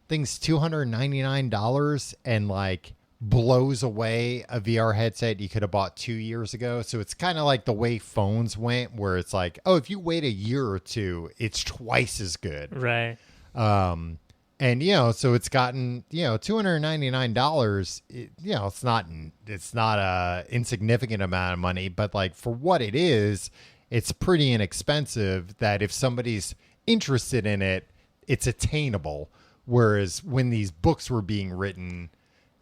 Thing's $299 and like blows away a VR headset you could have bought 2 years ago. So it's kind of like the way phones went where it's like, oh, if you wait a year or two, it's twice as good. Right. And, you know, so it's gotten, you know, $299, you know, it's not a insignificant amount of money, but like for what it is, it's pretty inexpensive that if somebody's interested in it, it's attainable. Whereas when these books were being written,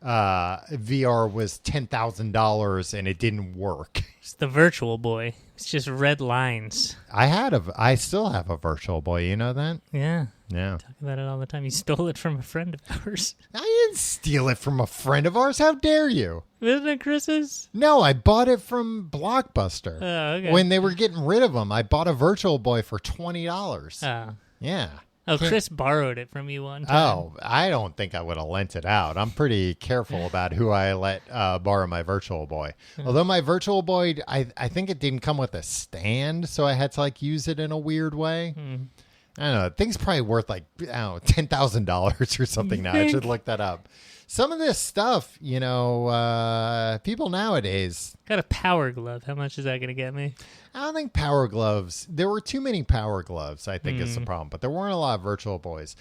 VR was $10,000 and it didn't work. It's the Virtual Boy. It's just red lines. I still have a Virtual Boy. You know that? Yeah. Yeah. Talk about it all the time. You stole it from a friend of ours. I didn't steal it from a friend of ours. How dare you? Isn't it Chris's? No, I bought it from Blockbuster. Oh, okay. When they were getting rid of them, I bought a Virtual Boy for $20. Oh. Yeah. Oh, Chris borrowed it from you one time. Oh, I don't think I would have lent it out. I'm pretty careful about who I let borrow my Virtual Boy. Although my Virtual Boy, I think it didn't come with a stand, so I had to like use it in a weird way. I don't know. Thing's probably worth like, I don't know, $10,000 or something now. I should look that up. Some of this stuff, you know, people nowadays. Got a Power Glove. How much is that going to get me? I don't think Power Gloves. There were too many Power Gloves, I think is the problem. But there weren't a lot of Virtual Boys.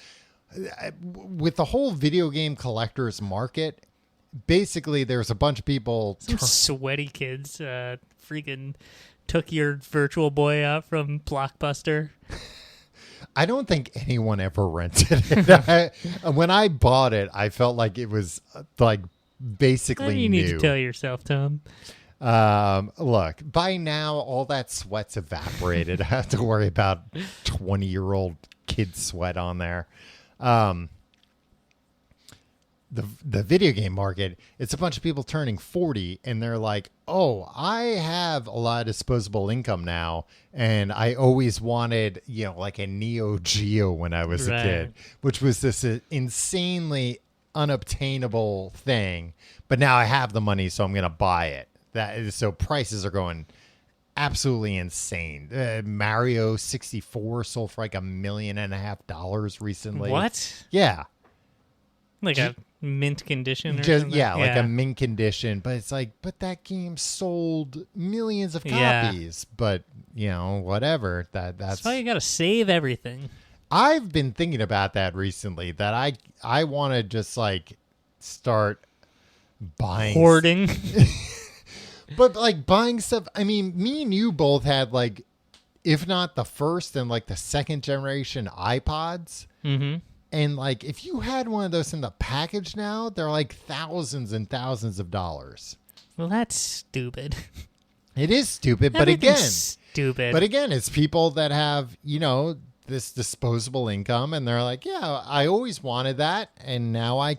With the whole video game collectors market, basically there's a bunch of people. Some sweaty kids freaking took your Virtual Boy out from Blockbuster. I don't think anyone ever rented it. When I bought it, I felt like it was like basically you need to tell yourself, Tom. Look, by now, all that sweat's evaporated. I have to worry about 20-year-old kid sweat on there. the video game market, it's a bunch of people turning 40 and they're like, oh, I have a lot of disposable income now. And I always wanted, like a Neo Geo when I was a kid, which was this insanely unobtainable thing. But now I have the money, so I'm going to buy it. So prices are going absolutely insane. Mario 64 sold for like $1.5 million recently. What? Yeah. Like a mint condition or something? Yeah, like a mint condition. But it's like, but that game sold millions of copies. But, whatever. That's why you got to save everything. I've been thinking about that recently, that I want to just like start buying. Hoarding. But like buying stuff, I mean, me and you both had like, if not the first and like the second generation iPods. Mm-hmm. And like, if you had one of those in the package now, they're like thousands and thousands of dollars. Well, that's stupid. It is stupid, but again, stupid. But again, it's people that have, this disposable income, and they're like, yeah, I always wanted that, and now I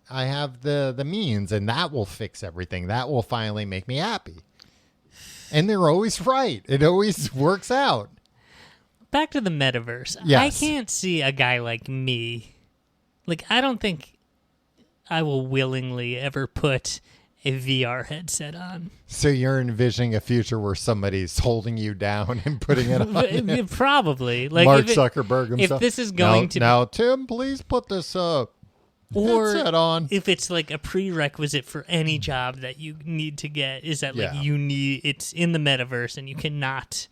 have the means, and that will fix everything. That will finally make me happy. And they're always right. It always works out. Back to the metaverse. Yes. I can't see a guy like me. Like, I don't think I will willingly ever put a VR headset on. So you're envisioning a future where somebody's holding you down and putting it on? Probably. Like Mark Zuckerberg himself. If this is going to... Now, Tim, please put this headset on. If it's like a prerequisite for any job that you need to get, is that like it's in the metaverse and you cannot...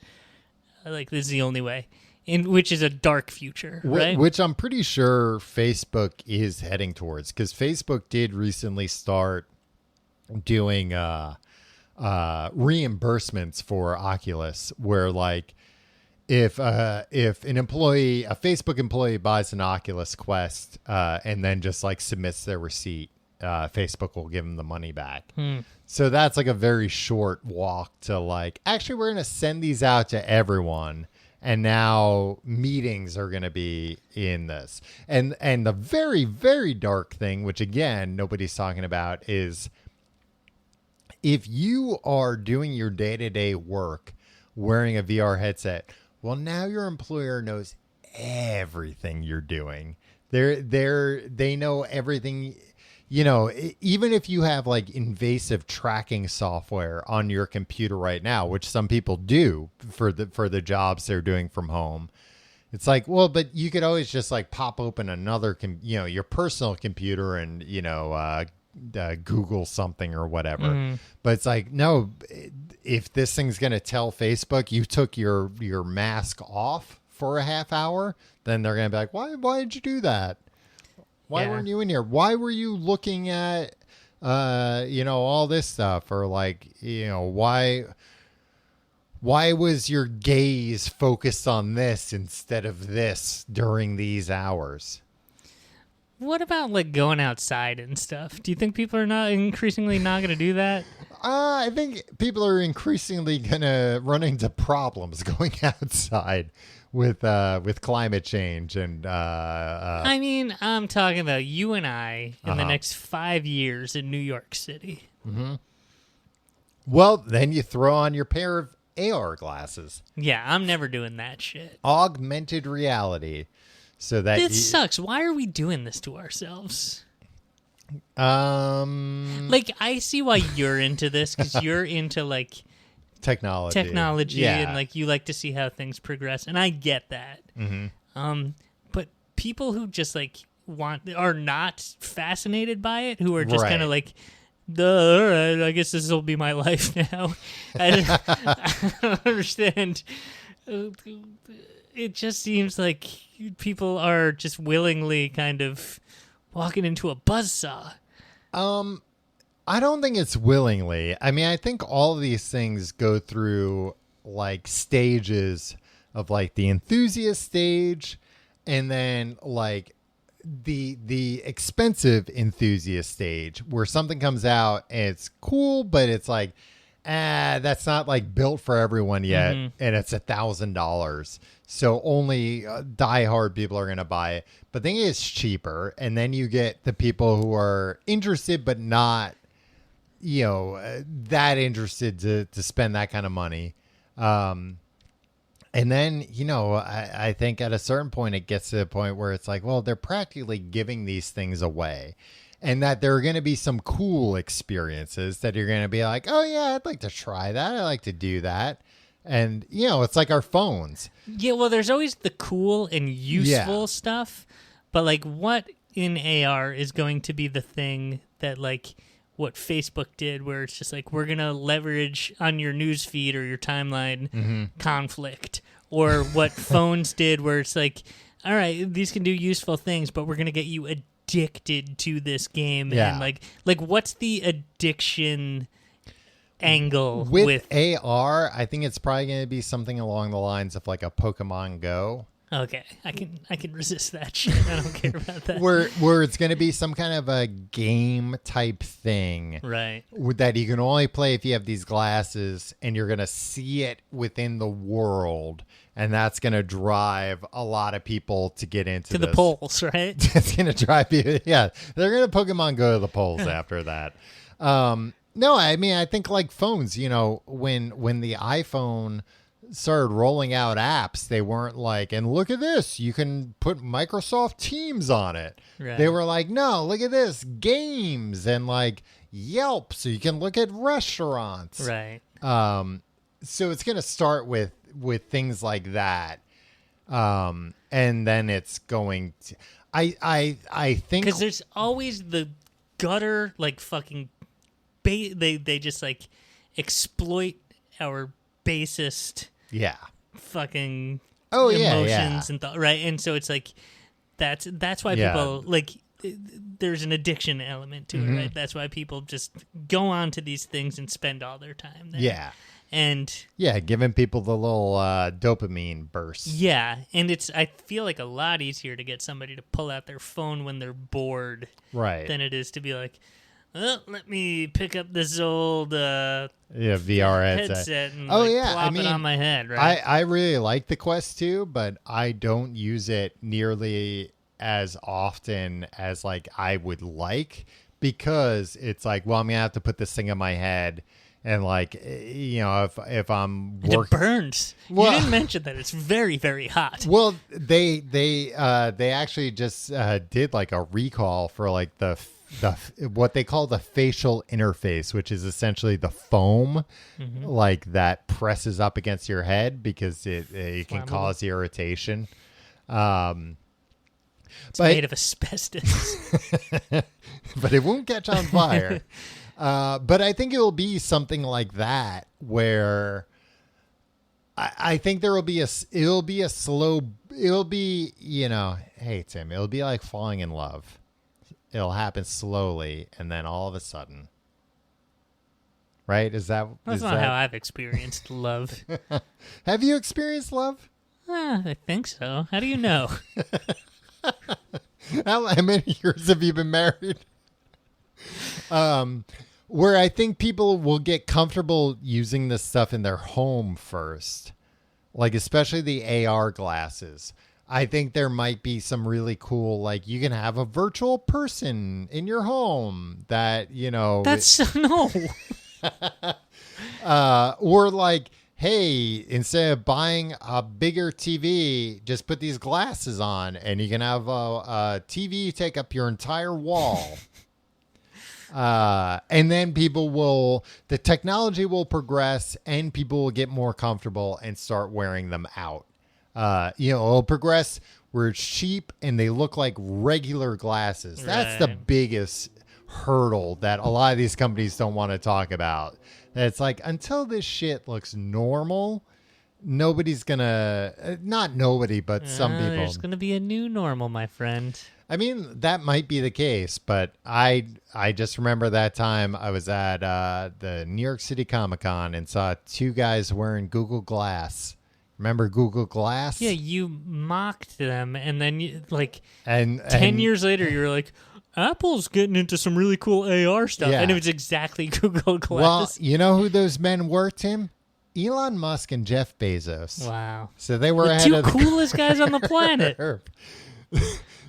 Like, this is the only way, which is a dark future, right? Which I'm pretty sure Facebook is heading towards, because Facebook did recently start doing reimbursements for Oculus, where like if a Facebook employee buys an Oculus Quest and then just like submits their receipt, Facebook will give them the money back. So that's like a very short walk to like, actually, we're going to send these out to everyone. And now meetings are going to be in this. And the very, very dark thing, which again, nobody's talking about, is if you are doing your day-to-day work wearing a VR headset, well, now your employer knows everything you're doing. They know everything. Even if you have like invasive tracking software on your computer right now, which some people do for the jobs they're doing from home, it's like, well, but you could always just like pop open another, your personal computer and, Google something or whatever. Mm. But it's like, no, if this thing's going to tell Facebook you took your mask off for a half hour, then they're going to be like, why did you do that? Why weren't you in here? Why were you looking at, all this stuff? Or like, why was your gaze focused on this instead of this during these hours? What about like going outside and stuff? Do you think people are not increasingly not going to do that? I think people are increasingly going to run into problems going outside with climate change and I mean, I'm talking about you and I in the next 5 years in New York City. Mm-hmm. Well, then you throw on your pair of AR glasses. Yeah, I'm never doing that shit. Augmented reality. So that this sucks. Why are we doing this to ourselves? Like, I see why you're into this, because you're into like technology and like you like to see how things progress, and I get that. Mm-hmm. But people who just like are not fascinated by it, who are just kind of like, all right, I guess this will be my life now. I don't understand. It just seems like people are just willingly kind of walking into a buzzsaw. I don't think it's willingly. I mean, I think all of these things go through like stages of like the enthusiast stage, and then like the expensive enthusiast stage, where something comes out and it's cool, but it's like, that's not like built for everyone yet, and it's $1,000. So only diehard people are going to buy it. But then it's cheaper. And then you get the people who are interested but not, that interested to spend that kind of money. And then, I think at a certain point, it gets to the point where it's like, well, they're practically giving these things away. And that there are going to be some cool experiences that you're going to be like, oh, yeah, I'd like to try that. I like to do that. And, it's like our phones. Yeah, well, there's always the cool and useful stuff. But, like, what in AR is going to be the thing that, like, what Facebook did, where it's just like, we're going to leverage on your news feed or your timeline conflict. Or what phones did, where it's like, all right, these can do useful things, but we're going to get you addicted to this game. Yeah. And like what's the addiction angle with AR? I think it's probably going to be something along the lines of like a Pokemon Go. Okay, I can resist that shit. I don't care about that. Where it's going to be some kind of a game type thing, right? That you can only play if you have these glasses, and you're going to see it within the world, and that's going to drive a lot of people to get into the polls, right? It's going to drive you. Yeah, they're going to Pokemon Go to the polls after that. No, I mean, I think like phones. When the iPhone started rolling out apps, they weren't like, and look at this, you can put Microsoft Teams on it. Right. They were like, no, look at this, games, and like Yelp, so you can look at restaurants. Right. So it's going to start with things like that. And then it's going to, I think, because there's always the gutter, like fucking they just like exploit our basest fucking emotions and right, and so it's like that's why people like, there's an addiction element to it, right? That's why people just go on to these things and spend all their time there. And giving people the little dopamine burst. And I feel like a lot easier to get somebody to pull out their phone when they're bored, right, than it is to be like, oh, let me pick up this old VR headset and plop it on my head, right? I really like the Quest 2, but I don't use it nearly as often as like I would like, because it's like, well, I'm gonna have to put this thing on my head, and like, if I'm working, it burns. Well, you didn't mention that it's very, very hot. Well, they actually just did like a recall for like the what they call the facial interface, which is essentially the foam like that presses up against your head, because it can cause irritation. It's made of asbestos. But it won't catch on fire. But I think it will be something like that, where I think there will be it'll be, hey Tim, it'll be like falling in love. It'll happen slowly, and then all of a sudden, right? That's not how I've experienced love. Have you experienced love? I think so. How do you know? How many years have you been married? Where I think people will get comfortable using this stuff in their home first, like especially the AR glasses. I think there might be some really cool, like you can have a virtual person in your home that, That's no. Or like, hey, instead of buying a bigger TV, just put these glasses on and you can have a TV take up your entire wall. And then the technology will progress and people will get more comfortable and start wearing them out. It'll progress where it's cheap and they look like regular glasses. That's the biggest hurdle that a lot of these companies don't want to talk about. It's like, until this shit looks normal, nobody's gonna, not nobody, but some people. There's gonna be a new normal, my friend. I mean, that might be the case, but I just remember that time I was at the New York City Comic-Con and saw two guys wearing Google Glass. Remember Google Glass? Yeah, you mocked them, and then and 10 years later, you were like, Apple's getting into some really cool AR stuff, and it was exactly Google Glass. Well, you know who those men were, Tim? Elon Musk and Jeff Bezos. Wow. So they were the ahead two of the coolest guys on the planet.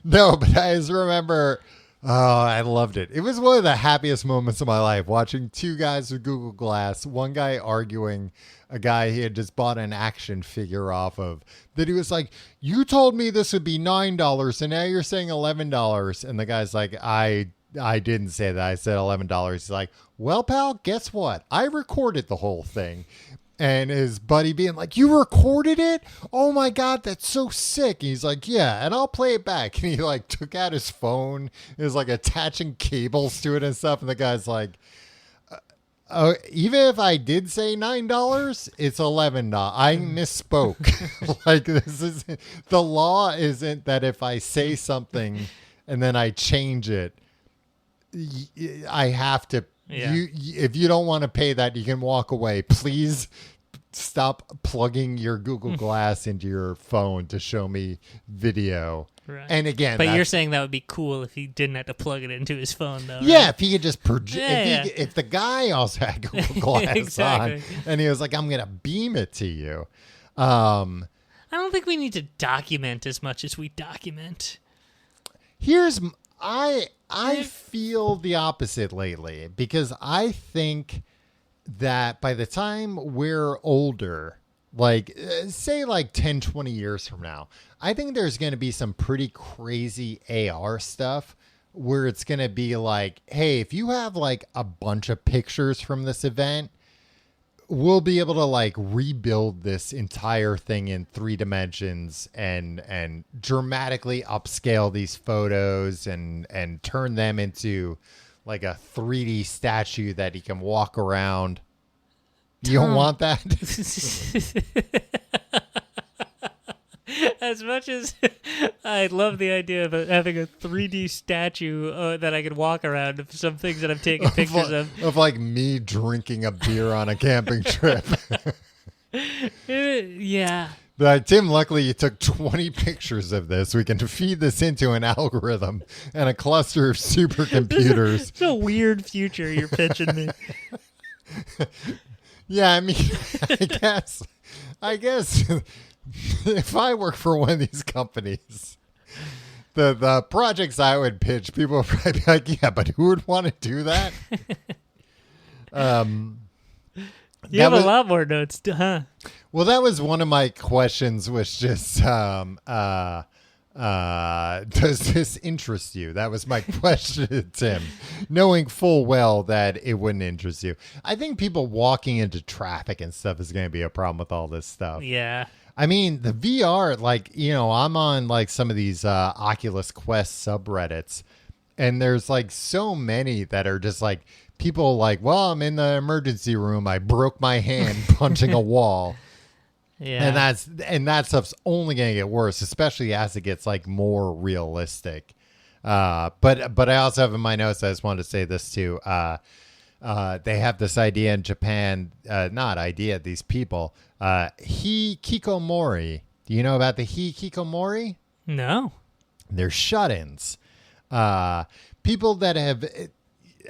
No, but I just remember, I loved it. It was one of the happiest moments of my life, watching two guys with Google Glass, one guy arguing a guy he had just bought an action figure off of, that he was like, you told me this would be $9 and now you're saying $11. And the guy's like, I didn't say that. I said $11. He's like, well, pal, guess what? I recorded the whole thing. And his buddy being like, you recorded it? Oh my God, that's so sick. And he's like, yeah, and I'll play it back. And he like took out his phone. He was like attaching cables to it and stuff. And the guy's like, even if I did say $9, it's $11. I misspoke. Like, this is, the law isn't that if I say something and then I change it, I have to. Yeah. If you don't want to pay that, you can walk away. Please stop plugging your Google Glass into your phone to show me video. Right. And again, but you're saying that would be cool if he didn't have to plug it into his phone, though. Right? Yeah, if he could just project. Yeah. If the guy also had Google Glass exactly. on, and he was like, "I'm gonna beam it to you." I don't think we need to document as much as we document. I feel the opposite lately, because I think that by the time we're older, like say like 10, 20 years from now, I think there's going to be some pretty crazy AR stuff where it's going to be like, hey, if you have like a bunch of pictures from this event, we'll be able to like rebuild this entire thing in 3 dimensions and dramatically upscale these photos and turn them into like a 3D statue that he can walk around. You don't want that? As much as I love the idea of having a 3D statue that I could walk around of some things that I've taken pictures of. Of like me drinking a beer on a camping trip. Yeah. But Tim, luckily you took 20 pictures of this. We can feed this into an algorithm and a cluster of supercomputers. It's a weird future you're pitching me. Yeah, I mean, I guess if I work for one of these companies, the projects I would pitch, people would probably be like, yeah, but who would want to do that? You have a lot more notes, huh? Well, that was one of my questions, was just, does this interest you? That was my question to Tim, knowing full well that it wouldn't interest you. I think people walking into traffic and stuff is going to be a problem with all this stuff. Yeah. I mean, the VR, like, you know, I'm on like some of these Oculus Quest subreddits, and there's like so many that are just like people like, well, I'm in the emergency room. I broke my hand punching a wall. Yeah. And that stuff's only going to get worse, especially as it gets like more realistic. But I also have in my notes, I just wanted to say this too. They have this idea in Japan, these people, hikikomori. Do you know about the hikikomori? No. They're shut-ins. People that have,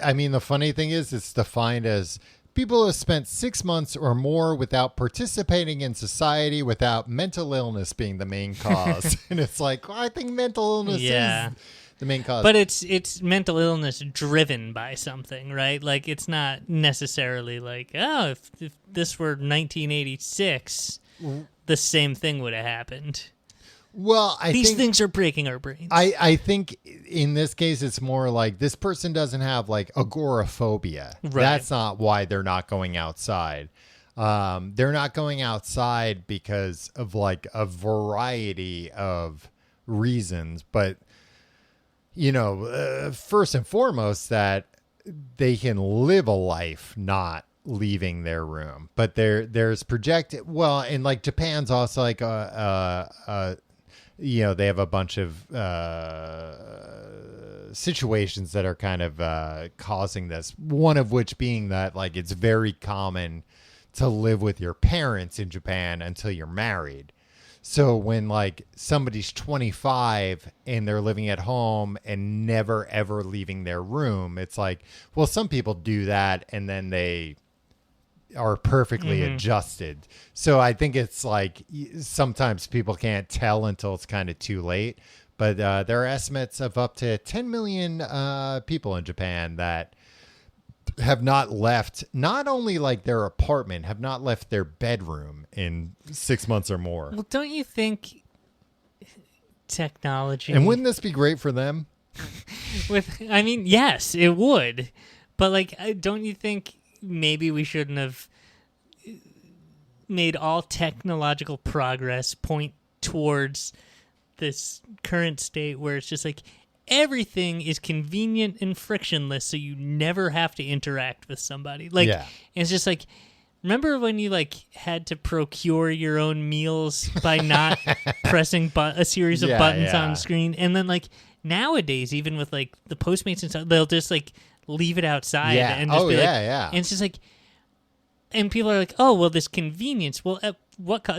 I mean, the funny thing is it's defined as people who have spent 6 months or more without participating in society, without mental illness being the main cause. And it's like, well, I think mental illness is the main cause. But it's mental illness driven by something, right? Like, it's not necessarily like, oh, if this were 1986, the same thing would have happened. Well, These things are breaking our brains. I think in this case, it's more like this person doesn't have like agoraphobia. Right. That's not why they're not going outside. They're not going outside because of like a variety of reasons. But, you know, first and foremost, that they can live a life not leaving their room. But there's projected, well, and like Japan's also like you know, they have a bunch of situations that are kind of causing this. One of which being that, like, it's very common to live with your parents in Japan until you're married. So when, like, somebody's 25 and they're living at home and never, ever leaving their room, it's like, well, some people do that and then they are perfectly adjusted. So I think it's like sometimes people can't tell until it's kind of too late. But there are estimates of up to 10 million people in Japan that have not left, not only like their apartment, have not left their bedroom in 6 months or more. Well, don't you think technology... And wouldn't this be great for them? I mean, yes, it would. But, like, don't you think maybe we shouldn't have made all technological progress point towards this current state where it's just like everything is convenient and frictionless, so you never have to interact with somebody. Like, it's just like, remember when you like had to procure your own meals by not pressing a series of buttons on screen? And then like nowadays, even with like the Postmates and stuff, they'll just like leave it outside and just be like, and it's just like, and people are like, oh, well, this convenience. Well,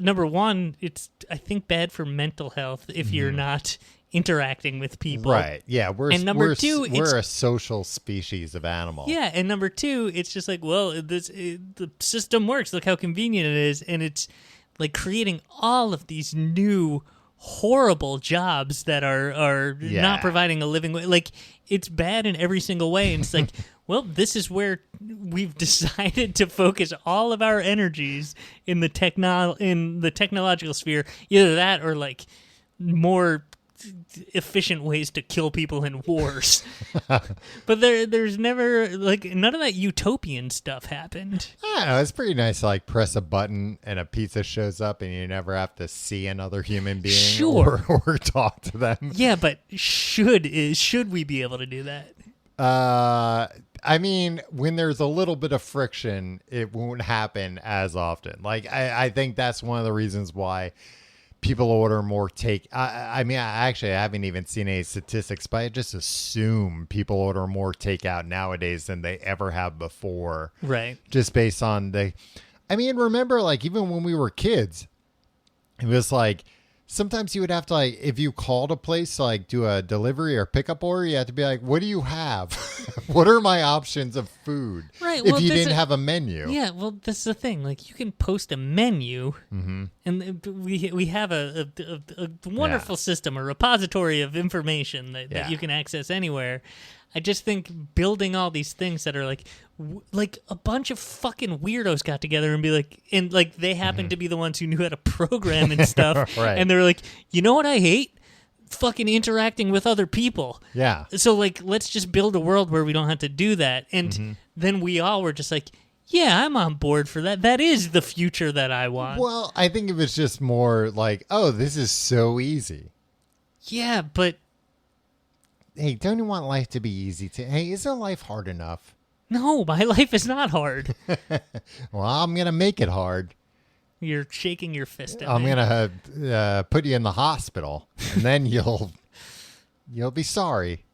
number one, it's, I think, bad for mental health if you're not interacting with people. Right. Yeah. Number two, we're a social species of animal. Yeah. And number two, it's just like, well, the system works. Look how convenient it is. And it's like creating all of these new horrible jobs that are not providing a living way. Like, it's bad in every single way. And it's like, well, this is where we've decided to focus all of our energies in the technological sphere. Either that or like more efficient ways to kill people in wars. But there's never like none of that utopian stuff happened. I don't know, it's pretty nice to like press a button and a pizza shows up and you never have to see another human being or talk to them. Yeah, but should we be able to do that? I mean, when there's a little bit of friction, it won't happen as often. Like, I think that's one of the reasons why people order more take. I mean, I haven't even seen any statistics, but I just assume people order more takeout nowadays than they ever have before. Right. Just based on I mean, remember, like, even when we were kids, it was like, sometimes you would have to, like, if you called a place to, like, do a delivery or pickup order, you have to be like, what do you have? What are my options of food? Right. If you didn't have a menu. Yeah, well, this is the thing. Like, you can post a menu, and we have a wonderful system, a repository of information that you can access anywhere. I just think building all these things that are like a bunch of fucking weirdos got together and be like, and like they happen to be the ones who knew how to program and stuff. Right. And they're like, you know what I hate? Fucking interacting with other people. Yeah. So like, let's just build a world where we don't have to do that. And then we all were just like, yeah, I'm on board for that. That is the future that I want. Well, I think it was just more like, oh, this is so easy. Yeah, but hey, don't you want life to be easy? Hey, isn't life hard enough? No, my life is not hard. Well, I'm going to make it hard. You're shaking your fist at I'm me. going to put you in the hospital, and then you'll be sorry.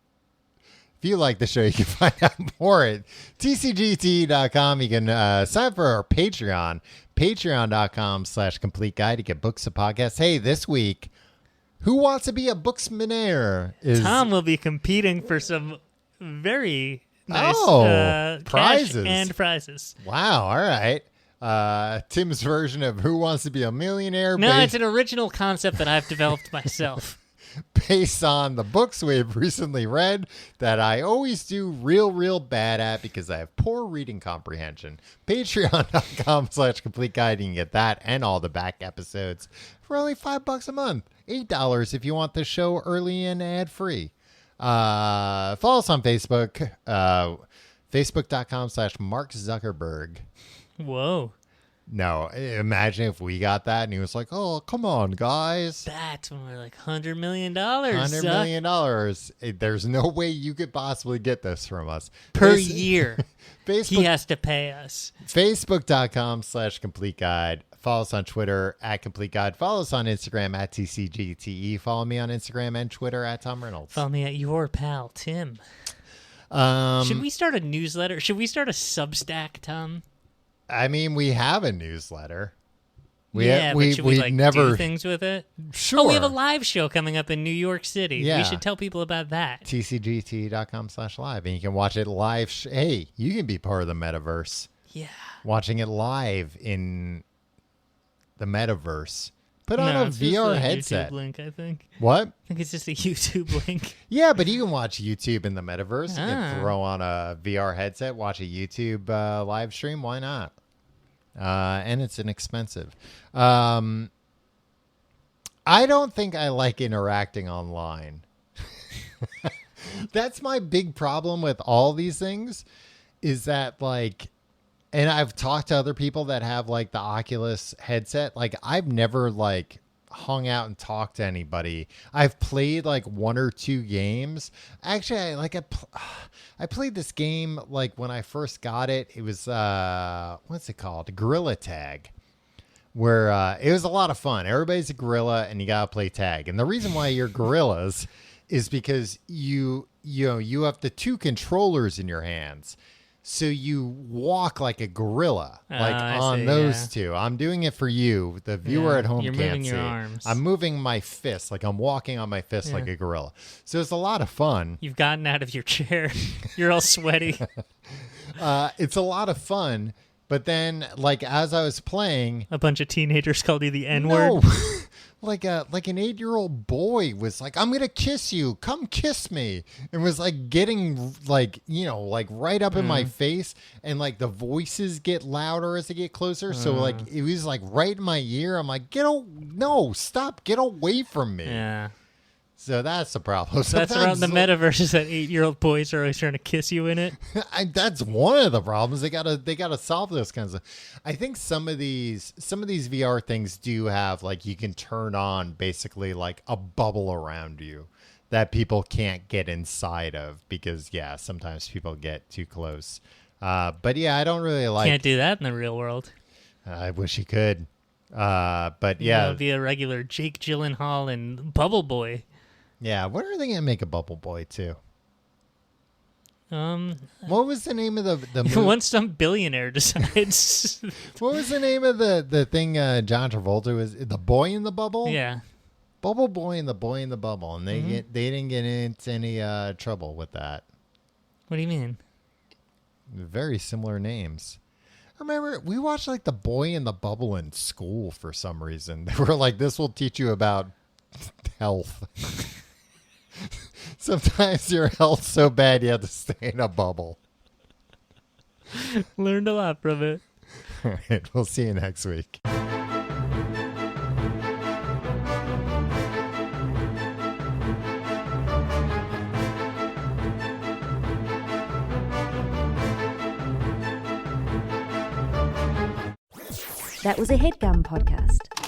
If you like the show, you can find out more at tcgt.com. You can sign up for our Patreon, patreon.com/complete guide to get books and podcasts. Hey, this week, Who Wants to Be a Booksmanaire? Tom will be competing for some very nice prizes. Cash and prizes. Wow, all right. Tim's version of Who Wants to Be a Millionaire? No, it's an original concept that I've developed myself. Based on the books we've recently read that I always do real bad at because I have poor reading comprehension. Patreon.com/complete guide. You can get that and all the back episodes for only $5 a month. $8 if you want the show early and ad-free. Follow us on Facebook. Facebook.com/Mark Zuckerberg. Whoa. No, imagine if we got that and he was like, oh, come on, guys. That's when we're like $100 million. $100 million. There's no way you could possibly get this from us. Per year. He has to pay us. Facebook.com/complete guide. Follow us on Twitter @complete guide. Follow us on Instagram @TCGTE. Follow me on Instagram and Twitter @Tom Reynolds. Follow me at your pal, Tim. Should we start a newsletter? Should we start a Substack, Tom? I mean, we have a newsletter. But should we never do things with it? Sure. Oh, we have a live show coming up in New York City. Yeah. We should tell people about that. tcgt.com/live, and you can watch it live. Hey, you can be part of the Metaverse. Yeah. Watching it live in the Metaverse. Put on No, a it's just VR a headset. YouTube link, I think. What? I think it's just a YouTube link. Yeah, but you can watch YouTube in the Metaverse. You can Ah. throw on a VR headset, watch a YouTube live stream. Why not? And it's inexpensive. I don't think I like interacting online. That's my big problem with all these things is that like, and I've talked to other people that have like the Oculus headset. Like I've never like hung out and talked to anybody. I've played like one or two games. Actually, I played this game like when I first got it. It was what's it called? Gorilla Tag. Where it was a lot of fun. Everybody's a gorilla and you gotta play tag. And the reason why you're gorillas is because you have the two controllers in your hands. So you walk like a gorilla, like on those two. I'm doing it for you. The viewer at home you're can't moving see. your arms. I'm moving my fists, like I'm walking on my fists like a gorilla. So it's a lot of fun. You've gotten out of your chair. You're all sweaty. It's a lot of fun. But then, like as I was playing, A bunch of teenagers called you the N-word. no, like an 8-year-old boy was like, "I'm gonna kiss you, come kiss me," and was like getting like like right up in my face, and like the voices get louder as they get closer. So like it was like right in my ear. I'm like, no, stop, get away from me. Yeah. So that's the problem. So that's around the Metaverse is that 8-year-old boys are always trying to kiss you in it. That's one of the problems. They gotta solve those kinds of. I think some of these VR things do have like you can turn on basically like a bubble around you that people can't get inside of because sometimes people get too close. But yeah, I don't really like. Can't do that in the real world. I wish you could. But Yeah, it'll be a regular Jake Gyllenhaal and Bubble Boy. Yeah, what are they gonna make a Bubble Boy to? What was the name of the movie? Once some billionaire decides. What was the name of the thing John Travolta was? The Boy in the Bubble? Yeah. Bubble Boy and the Boy in the Bubble. And they didn't get into any trouble with that. What do you mean? Very similar names. I remember we watched like the Boy in the Bubble in school for some reason. They were like, this will teach you about health. Sometimes your health's so bad you have to stay in a bubble. Learned a lot from it. All right, we'll see you next week. That was a HeadGum podcast.